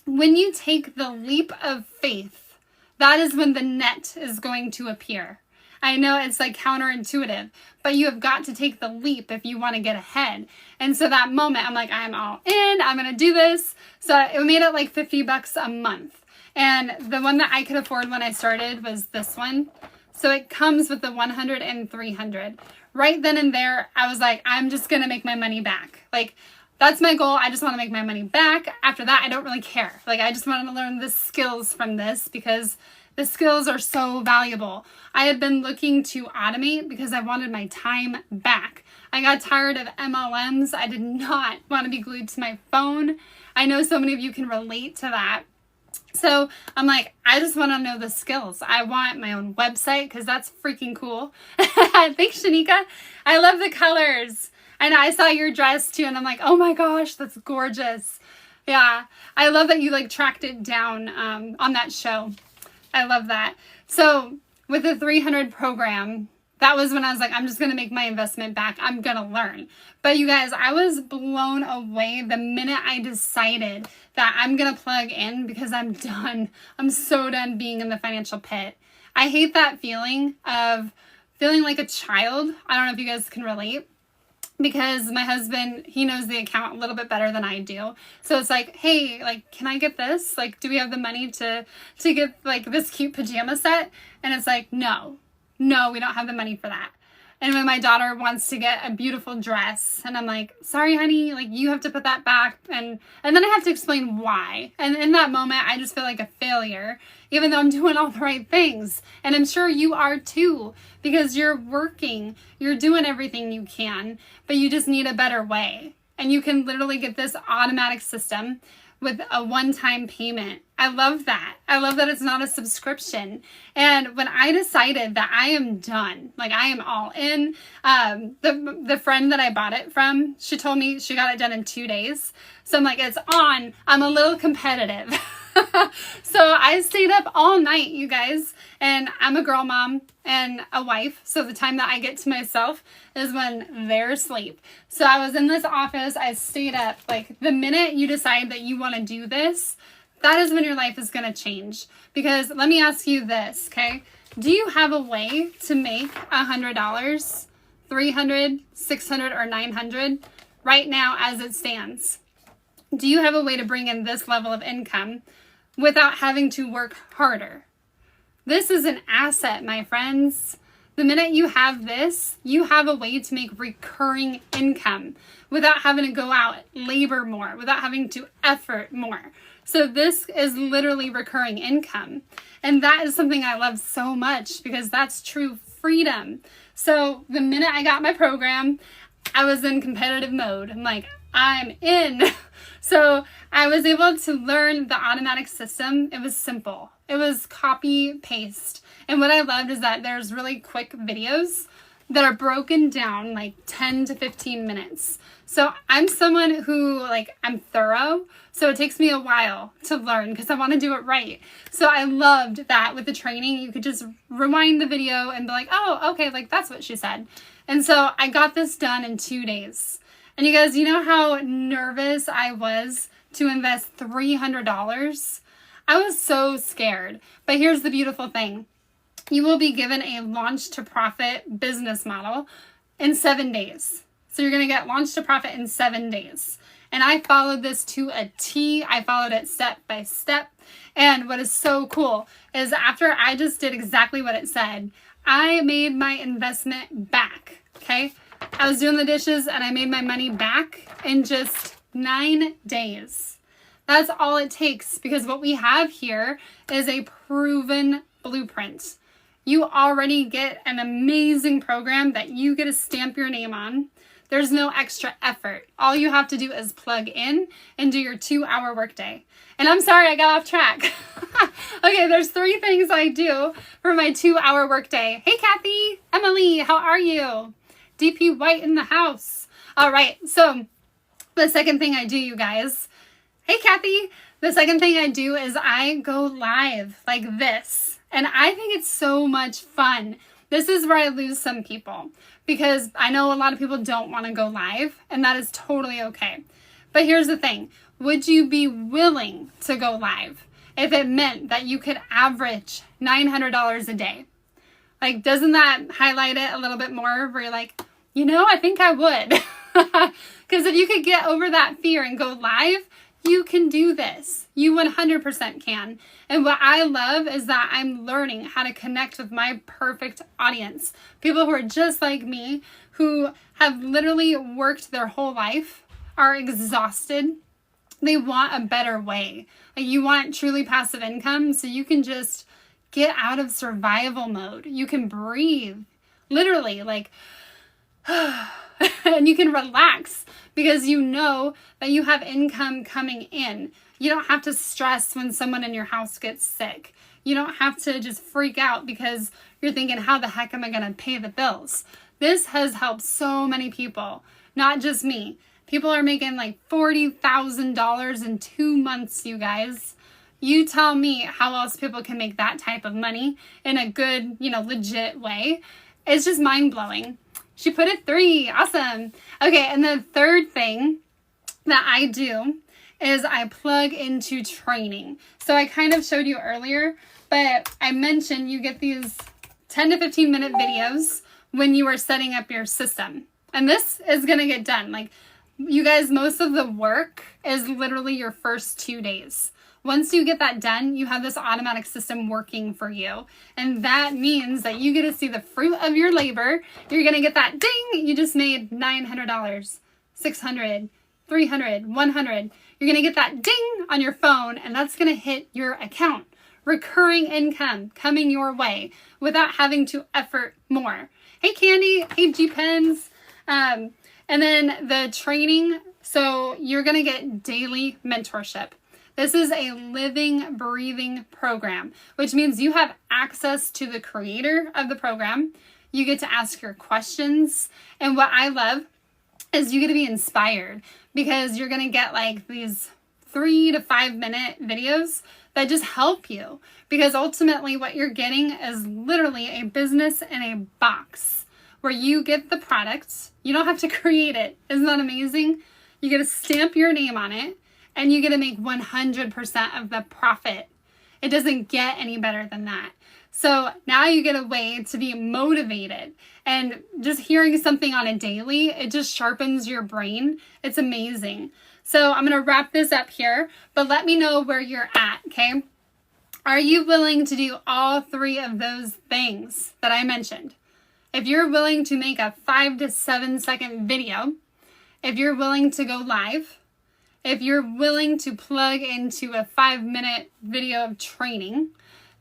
Speaker 1: when you take the leap of faith, that is when the net is going to appear. I know it's like counterintuitive, but you have got to take the leap if you want to get ahead. And so that moment, I'm like, I'm all in, I'm going to do this. So it made it like $50 a month. And the one that I could afford when I started was this one. So it comes with the 100 and 300. Right then and there, I was like, I'm just going to make my money back. Like, that's my goal. I just want to make my money back. After that, I don't really care. Like, I just want to learn the skills from this, because the skills are so valuable. I had been looking to automate because I wanted my time back. I got tired of MLMs. I did not want to be glued to my phone. I know so many of you can relate to that. So I'm like, I just want to know the skills. I want my own website, because that's freaking cool. Thanks, Shanika. I love the colors. And I saw your dress too, and I'm like, oh my gosh, that's gorgeous. Yeah, I love that you like tracked it down on that show. I love that. So with the 300 program, that was when I was like, I'm just going to make my investment back. I'm going to learn. But you guys, I was blown away the minute I decided that I'm going to plug in, because I'm done. I'm so done being in the financial pit. I hate that feeling of feeling like a child. I don't know if you guys can relate, because my husband, he knows the account a little bit better than I do. So it's like, hey, like, can I get this? Like, do we have the money to get like this cute pajama set? And it's like, no, we don't have the money for that. And when my daughter wants to get a beautiful dress, and I'm like, sorry, honey, like you have to put that back. And then I have to explain why. And in that moment, I just feel like a failure, even though I'm doing all the right things. And I'm sure you are too, because you're working, you're doing everything you can, but you just need a better way. And you can literally get this automatic system with a one-time payment. I love that. I love that it's not a subscription. And when I decided that I am done, like I am all in, the friend that I bought it from, she told me she got it done in 2 days. So I'm like, it's on. I'm a little competitive. So I stayed up all night, you guys, and I'm a girl mom and a wife. So the time that I get to myself is when they're asleep. So I was in this office. I stayed up. Like the minute you decide that you want to do this, that is when your life is going to change. Because let me ask you this, okay? Do you have a way to make $100, $300, $600, or $900 right now as it stands? Do you have a way to bring in this level of income without having to work harder? This is an asset, my friends. The minute you have this, you have a way to make recurring income without having to go out, labor more, without having to effort more. So this is literally recurring income. And that is something I love so much, because that's true freedom. So the minute I got my program, I was in competitive mode. I'm like, I'm in. So I was able to learn the automatic system. It was simple. It was copy paste. And what I loved is that there's really quick videos that are broken down like 10 to 15 minutes. So I'm someone who I'm thorough. So it takes me a while to learn because I want to do it right. So I loved that with the training, you could just rewind the video and be like, oh, okay, that's what she said. And so I got this done in 2 days. And you guys, you know how nervous I was to invest $300? I was so scared. But here's the beautiful thing. You will be given a launch to profit business model in 7 days. So you're going to get launch to profit in 7 days. And I followed this to a T. I followed it step by step. And what is so cool is after I just did exactly what it said, I made my investment back. Okay. I was doing the dishes and I made my money back in just 9 days. That's all it takes, because what we have here is a proven blueprint. You already get an amazing program that you get to stamp your name on. There's no extra effort. All you have to do is plug in and do your 2-hour workday. And I'm sorry, I got off track. Okay, there's 3 things I do for my 2-hour workday. Hey, Kathy, Emily, how are you? DP White in the house. All right, so the second thing I do, you guys. Hey, Kathy. The second thing I do is I go live like this. And I think it's so much fun. This is where I lose some people, because I know a lot of people don't want to go live, and that is totally okay. But here's the thing. Would you be willing to go live if it meant that you could average $900 a day? Doesn't that highlight it a little bit more where you're like, I think I would. Because if you could get over that fear and go live, you can do this. You 100% can. And what I love is that I'm learning how to connect with my perfect audience. People who are just like me, who have literally worked their whole life, are exhausted. They want a better way. You want truly passive income so you can just get out of survival mode. You can breathe, literally, and you can relax because you know that you have income coming in. You don't have to stress when someone in your house gets sick. You don't have to just freak out because you're thinking, how the heck am I going to pay the bills? This has helped so many people, not just me. People are making $40,000 in 2 months, you guys. You tell me how else people can make that type of money in a good, legit way. It's just mind-blowing. She put it 3. Awesome. Okay, and the third thing that I do is I plug into training. So I kind of showed you earlier, but I mentioned you get these 10 to 15 minute videos when you are setting up your system. And this is going to get done. You guys, most of the work is literally your first 2 days. Once you get that done, you have this automatic system working for you. And that means that you get to see the fruit of your labor. You're going to get that ding. You just made $900, $600, $300, $100. You're going to get that ding on your phone, and that's going to hit your account. Recurring income coming your way without having to effort more. Hey, Candy. Hey, G-Pens. And then the training. So you're going to get daily mentorship. This is a living, breathing program, which means you have access to the creator of the program. You get to ask your questions. And what I love is you get to be inspired, because you're going to get these 3 to 5 minute videos that just help you. Because ultimately what you're getting is literally a business in a box where you get the product. You don't have to create it. Isn't that amazing? You get to stamp your name on it. And you get to make 100% of the profit. It doesn't get any better than that. So now you get a way to be motivated. And just hearing something on a daily, it just sharpens your brain. It's amazing. So I'm going to wrap this up here. But let me know where you're at, okay? Are you willing to do all 3 of those things that I mentioned? If you're willing to make a 5 to 7 second video, if you're willing to go live, if you're willing to plug into a 5-minute video of training,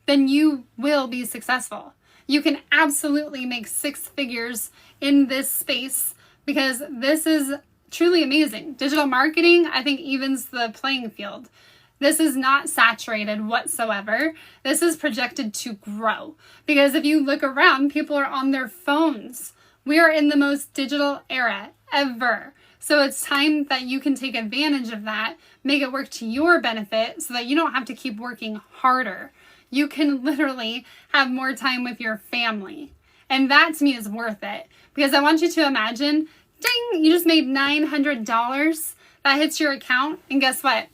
Speaker 1: then you will be successful. You can absolutely make 6 figures in this space, because this is truly amazing. Digital marketing, I think, evens the playing field. This is not saturated whatsoever. This is projected to grow. Because if you look around, people are on their phones. We are in the most digital era ever. So it's time that you can take advantage of that, make it work to your benefit so that you don't have to keep working harder. You can literally have more time with your family. And that to me is worth it. Because I want you to imagine, ding, you just made $900. That hits your account. And guess what?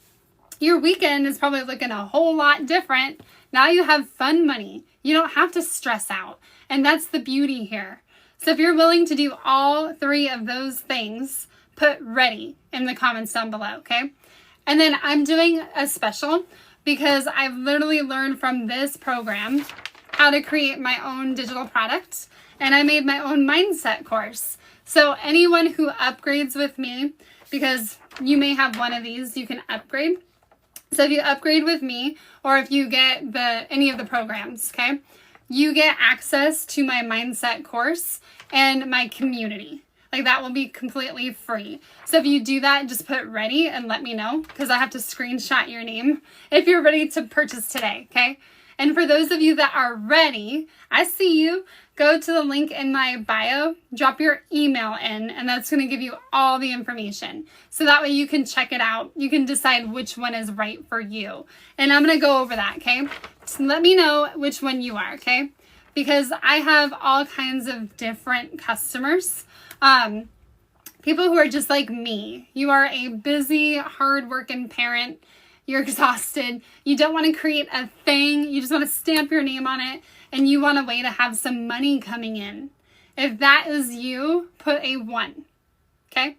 Speaker 1: Your weekend is probably looking a whole lot different. Now you have fun money. You don't have to stress out. And that's the beauty here. So if you're willing to do all three of those things, put ready in the comments down below, okay? And then I'm doing a special because I've literally learned from this program how to create my own digital product, and I made my own mindset course. So anyone who upgrades with me, because you may have one of these, you can upgrade. So if you upgrade with me, or if you get any of the programs, okay, you get access to my mindset course and my community. Like, that will be completely free. So if you do that, just put ready and let me know, because I have to screenshot your name if you're ready to purchase today, okay? And for those of you that are ready, I see you. Go to the link in my bio, drop your email in, and that's going to give you all the information. So that way you can check it out. You can decide which one is right for you. And I'm going to go over that, okay? So let me know which one you are, okay? Because I have all kinds of different customers. People who are just like me. You are a busy, hard-working parent. You're exhausted. You don't want to create a thing. You just want to stamp your name on it, and you want a way to have some money coming in. If that is you, put a 1, okay?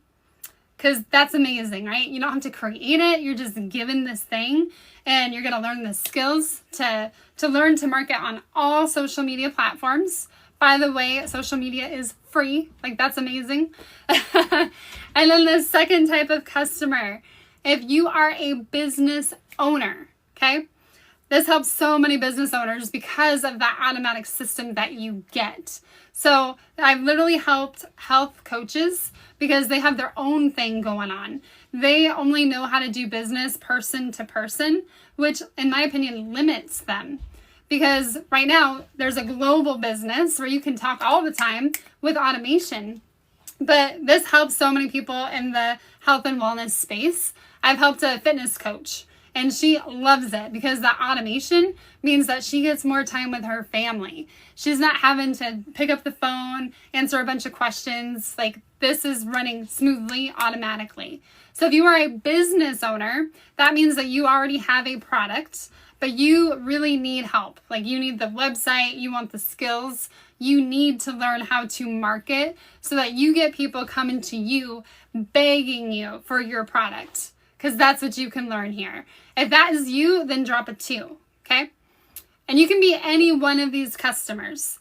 Speaker 1: Because that's amazing, right? You don't have to create it. You're just given this thing, and you're going to learn the skills to learn to market on all social media platforms. By the way, social media is free. Like, that's amazing. And then the second type of customer, if you are a business owner, okay? This helps so many business owners because of that automatic system that you get. So I've literally helped health coaches because they have their own thing going on. They only know how to do business person to person, which in my opinion limits them. Because right now there's a global business where you can talk all the time with automation. But this helps so many people in the health and wellness space. I've helped a fitness coach, and she loves it because the automation means that she gets more time with her family. She's not having to pick up the phone, answer a bunch of questions. Like, this is running smoothly, automatically. So if you are a business owner, that means that you already have a product, but you really need help. Like, you need the website, you want the skills, you need to learn how to market so that you get people coming to you, begging you for your product. Because that's what you can learn here. If that is you, then drop a 2, okay? And you can be any one of these customers.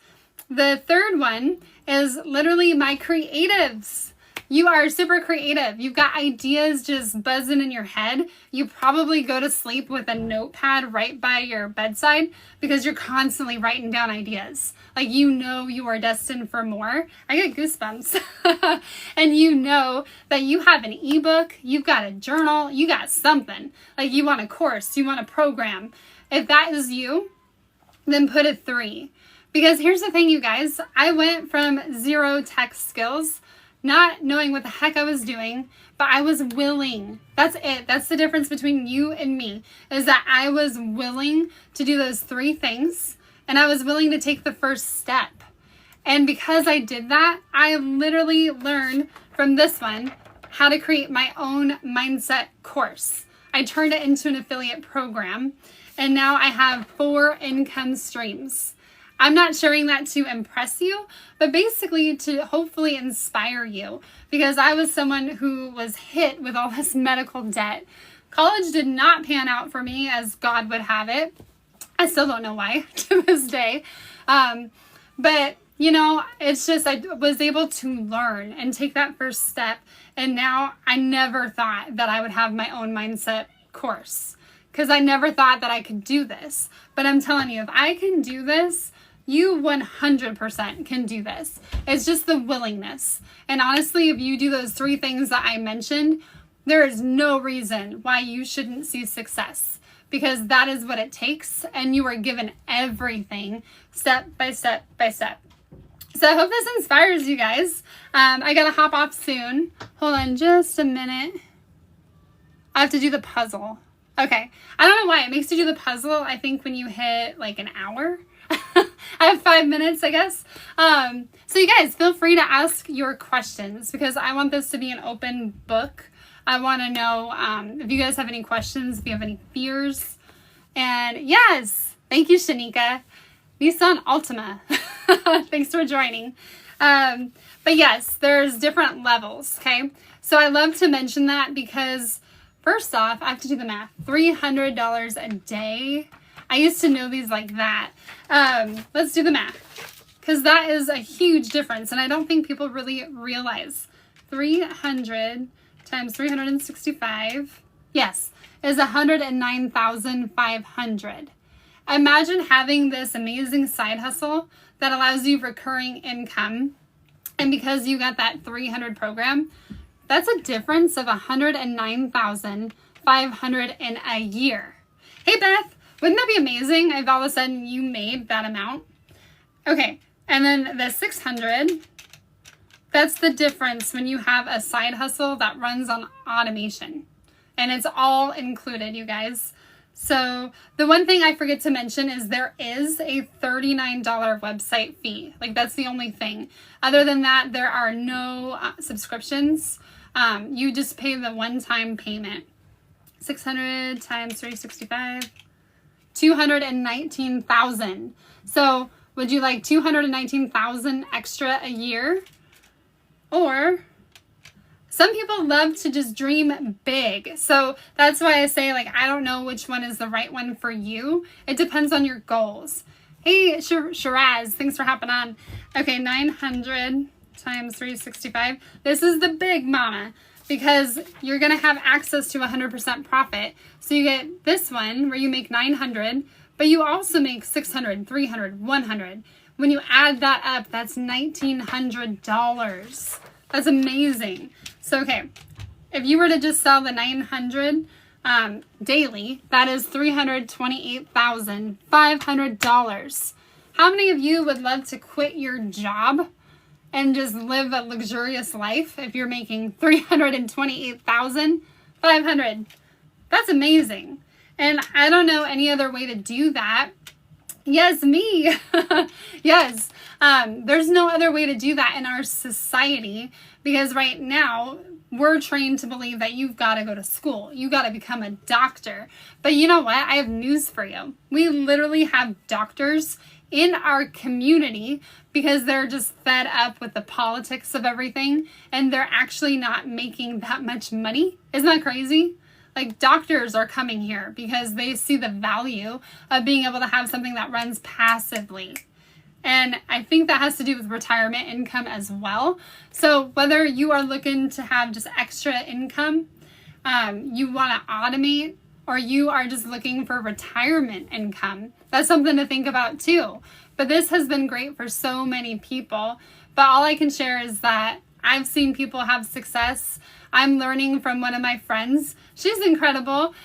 Speaker 1: The third one is literally my creatives. You are super creative. You've got ideas just buzzing in your head. You probably go to sleep with a notepad right by your bedside because you're constantly writing down ideas. Like, you know you are destined for more. I get goosebumps. And you know that you have an ebook, you've got a journal, you got something. Like, you want a course, you want a program. If that is you, then put a 3. Because here's the thing, you guys. I went from 0 tech skills, not knowing what the heck I was doing, but I was willing. That's it. That's the difference between you and me, is that I was willing to do those 3 things, and I was willing to take the first step. And because I did that, I literally learned from this one how to create my own mindset course. I turned it into an affiliate program, and now I have 4 income streams. I'm not sharing that to impress you, but basically to hopefully inspire you, because I was someone who was hit with all this medical debt. College did not pan out for me as God would have it. I still don't know why to this day. But you know, it's just, I was able to learn and take that first step. And now I never thought that I would have my own mindset course, because I never thought that I could do this. But I'm telling you, if I can do this, You 100% can do this. It's just the willingness. And honestly, if you do those 3 things that I mentioned, there is no reason why you shouldn't see success, because that is what it takes, and you are given everything step by step by step. So I hope this inspires you guys. I gotta hop off soon. Hold on just a minute. I have to do the puzzle. Okay. I don't know why it makes you do the puzzle. I think when you hit like an hour. I have 5 minutes, I guess. So you guys feel free to ask your questions, because I want this to be an open book. I want to know if you guys have any questions, if you have any fears. And yes, thank you, Shanika. Nissan Altima. Thanks for joining. But yes, there's different levels, okay? So I love to mention that because first off, I have to do the math. $300 a day. I used to know these like that. Let's do the math, because that is a huge difference, and I don't think people really realize. 300 times 365, yes, is 109,500. Imagine having this amazing side hustle that allows you recurring income, and because you got that 300 program, that's a difference of 109,500 in a year. Hey, Beth. Wouldn't that be amazing if all of a sudden you made that amount? Okay, and then the 600, that's the difference when you have a side hustle that runs on automation. And it's all included, you guys. So the one thing I forget to mention is there is a $39 website fee. Like, that's the only thing. Other than that, there are no subscriptions. You just pay the one-time payment. 600 times 365. 219,000. So would you like 219,000 extra a year? Or some people love to just dream big. So that's why I say, like, I don't know which one is the right one for you. It depends on your goals. Hey, Shiraz, thanks for hopping on. Okay, 900 times 365. This is the big mama, because you're going to have access to 100% profit. So you get this one where you make 900, but you also make 600, 300, 100. When you add that up, that's $1,900. That's amazing. So, okay, if you were to just sell the 900 daily, that is $328,500. How many of you would love to quit your job and just live a luxurious life if you're making $328,500? That's amazing. And I don't know any other way to do that. Yes, me. Yes. There's no other way to do that in our society, because right now we're trained to believe that you've got to go to school. You got to become a doctor. But you know what? I have news for you. We literally have doctors in our community because they're just fed up with the politics of everything, and they're actually not making that much money. Isn't that crazy? Like, doctors are coming here because they see the value of being able to have something that runs passively. And I think that has to do with retirement income as well. So whether you are looking to have just extra income, you want to automate, or you are just looking for retirement income, that's something to think about too. But this has been great for so many people. But all I can share is that I've seen people have success. I'm learning from one of my friends. She's incredible.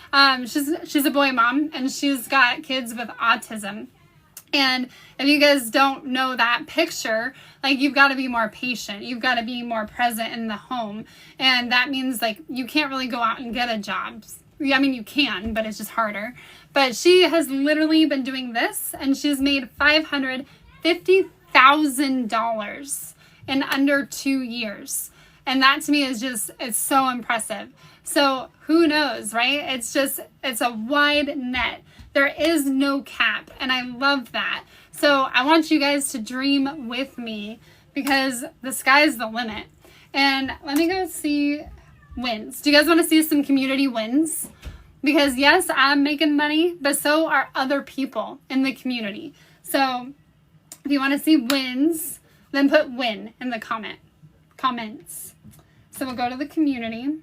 Speaker 1: She's a boy mom, and she's got kids with autism. And if you guys don't know that picture, like, you've got to be more patient. You've got to be more present in the home. And that means, like, you can't really go out and get a job. I mean, you can, but it's just harder. But she has literally been doing this, and she's made $550,000 in under 2 years. And that to me is just, it's so impressive. So who knows, right? It's a wide net. There is no cap, and I love that. So I want you guys to dream with me, because the sky's the limit. And let me go see wins. Do you guys want to see some community wins? Because yes, I'm making money, but so are other people in the community. So if you want to see wins, then put win in the comments. So we'll go to the community.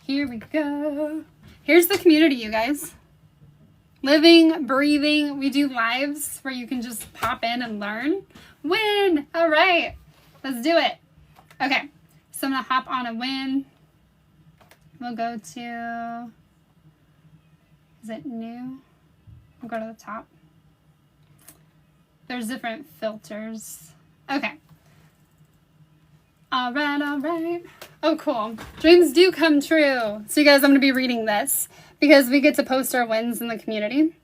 Speaker 1: Here we go. Here's the community, you guys. living, breathing. We do lives where you can just pop in and learn. Win! All right, let's do it. Okay, so I'm gonna hop on a win. We'll go to, is it new? We'll go to the top. There's different filters. Okay. All right, all right. Oh, cool. Dreams do come true. So you guys, I'm going to be reading this because we get to post our wins in the community.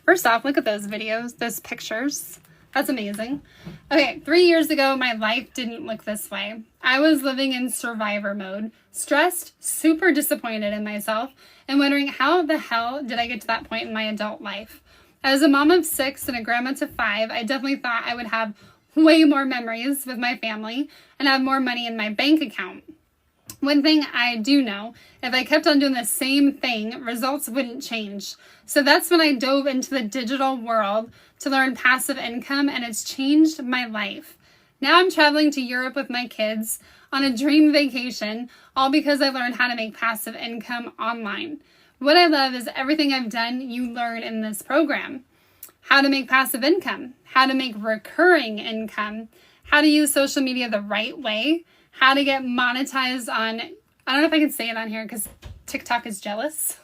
Speaker 1: First off, look at those videos, those pictures. That's amazing. Okay, 3 years ago, my life didn't look this way. I was living in survivor mode, stressed, super disappointed in myself, and wondering how the hell did I get to that point in my adult life. As a mom of 6 and a grandma to 5, I definitely thought I would have way more memories with my family and have more money in my bank account. One thing I do know, if I kept on doing the same thing, results wouldn't change. So that's when I dove into the digital world to learn passive income, and it's changed my life. Now I'm traveling to Europe with my kids on a dream vacation, all because I learned how to make passive income online. What I love is everything I've done, you learn in this program. How to make passive income, how to make recurring income, how to use social media the right way, how to get monetized on, I don't know if I can say it on here because TikTok is jealous.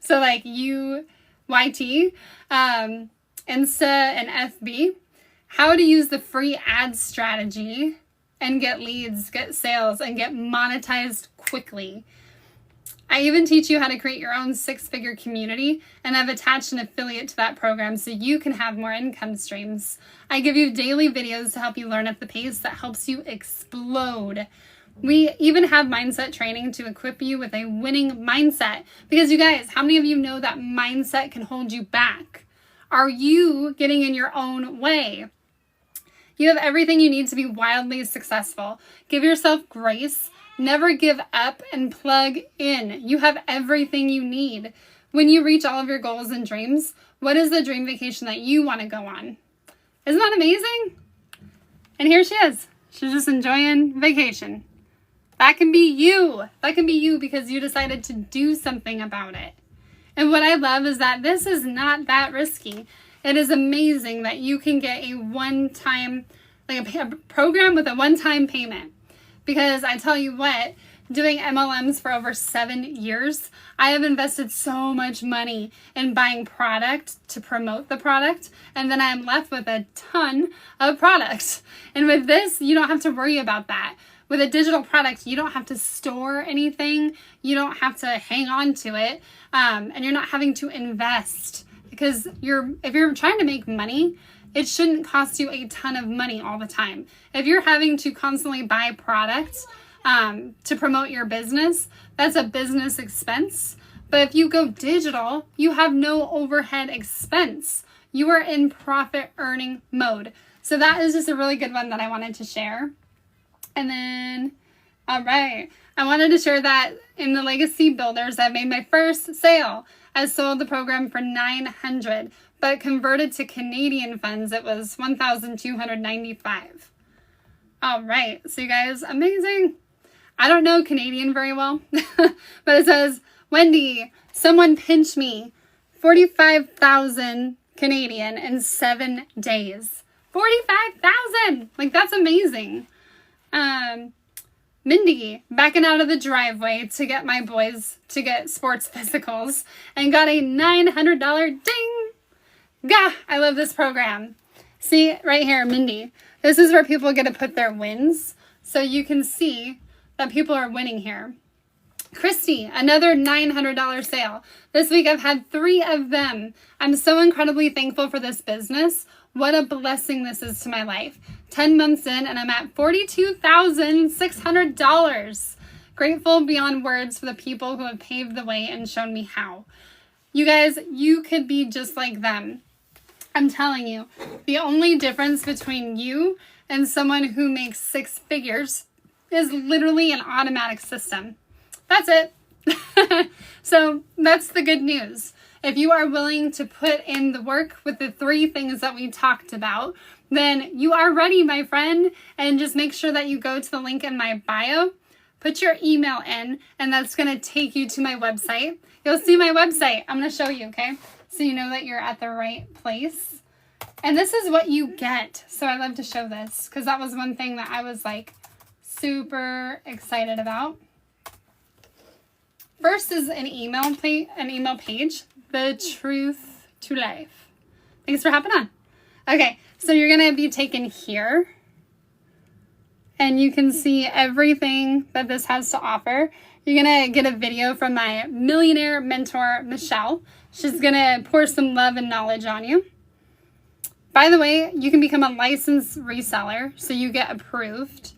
Speaker 1: So like UYT, Insta, and FB, how to use the free ad strategy and get leads, get sales, and get monetized quickly. I even teach you how to create your own 6-figure community, and I've attached an affiliate to that program so you can have more income streams. I give you daily videos to help you learn at the pace that helps you explode. We even have mindset training to equip you with a winning mindset. Because you guys, how many of you know that mindset can hold you back? Are you getting in your own way? You have everything you need to be wildly successful. Give yourself grace. Never give up and plug in. You have everything you need. When you reach all of your goals and dreams, what is the dream vacation that you want to go on? Isn't that amazing? And here she is. She's just enjoying vacation. That can be you. That can be you because you decided to do something about it. And what I love is that this is not that risky. It is amazing that you can get a one-time, like a program with a one-time payment. Because I tell you what, doing MLMs for over 7 years, I have invested so much money in buying product to promote the product, and then I'm left with a ton of product. And with this, you don't have to worry about that. With a digital product, you don't have to store anything, you don't have to hang on to it, and you're not having to invest. Because if you're trying to make money, it shouldn't cost you a ton of money all the time. If you're having to constantly buy products to promote your business, that's a business expense. But if you go digital, you have no overhead expense. You are in profit earning mode. So that is just a really good one that I wanted to share. And then, all right, I wanted to share that in the Legacy Builders, I made my first sale. I sold the program for $900. But converted to Canadian funds, it was $1,295. All right, so you guys, amazing. I don't know Canadian very well, but it says, Wendy, someone pinched me 45,000 Canadian in 7 days. 45,000! Like, that's amazing. Mindy, backing out of the driveway to get my boys to get sports physicals and got a $900 ding. Gah, I love this program. See, right here, Mindy. This is where people get to put their wins. So you can see that people are winning here. Christy, another $900 sale. This week I've had 3 of them. I'm so incredibly thankful for this business. What a blessing this is to my life. 10 months in and I'm at $42,600. Grateful beyond words for the people who have paved the way and shown me how. You guys, you could be just like them. I'm telling you, the only difference between you and someone who makes 6 figures is literally an automatic system. That's it. So that's the good news. If you are willing to put in the work with the 3 things that we talked about, then you are ready, my friend. And just make sure that you go to the link in my bio, put your email in, and that's going to take you to my website. You'll see my website. I'm going to show you, okay? so you know that you're at the right place. And this is what you get. So I love to show this because that was one thing that I was like super excited about. First is an email page, The Truth to Life. Thanks for hopping on. Okay, so you're going to be taken here. And you can see everything that this has to offer. You're going to get a video from my millionaire mentor, Michelle. She's going to pour some love and knowledge on you. By the way, you can become a licensed reseller, so you get approved.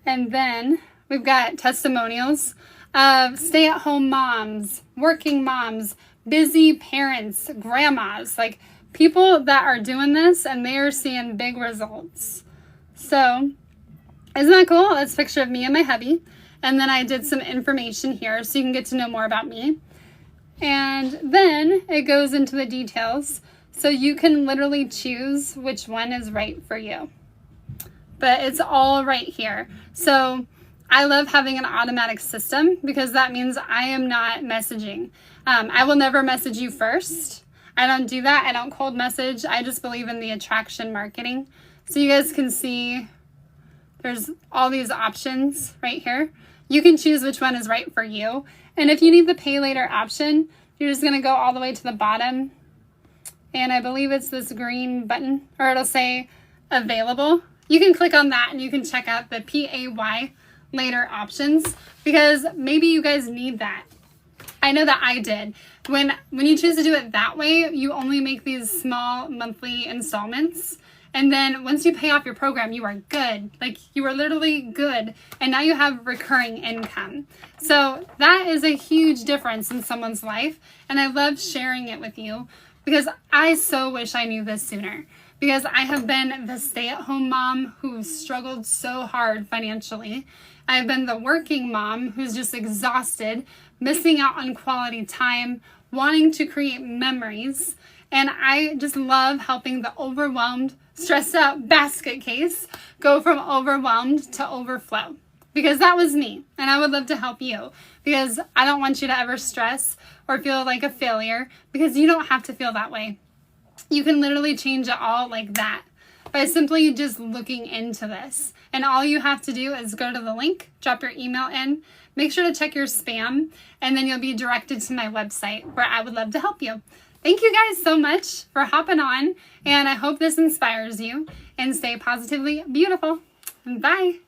Speaker 1: And then we've got testimonials of stay-at-home moms, working moms, busy parents, grandmas, like people that are doing this and they are seeing big results. So isn't that cool? That's a picture of me and my hubby. And then I did some information here so you can get to know more about me. And then it goes into the details. So you can literally choose which one is right for you. But it's all right here. So I love having an automatic system because that means I am not messaging. I will never message you first. I don't do that. I don't cold message. I just believe in the attraction marketing. So you guys can see there's all these options right here. You can choose which one is right for you. And if you need the pay later option, you're just going to go all the way to the bottom. And I believe it's this green button, or it'll say available. You can click on that and you can check out the pay later options because maybe you guys need that. I know that I did. When you choose to do it that way, you only make these small monthly installments. And then once you pay off your program, you are good. Like you are literally good. And now you have recurring income. So that is a huge difference in someone's life. And I love sharing it with you because I so wish I knew this sooner. Because I have been the stay-at-home mom who struggled so hard financially. I've been the working mom who's just exhausted, missing out on quality time, wanting to create memories. And I just love helping the overwhelmed, stressed out basket case go from overwhelmed to overflow. Because that was me. And I would love to help you. Because I don't want you to ever stress or feel like a failure. Because you don't have to feel that way. You can literally change it all like that by simply just looking into this. And all you have to do is go to the link, drop your email in, make sure to check your spam, and then you'll be directed to my website where I would love to help you. Thank you guys so much for hopping on, and I hope this inspires you, and stay positively beautiful. Bye.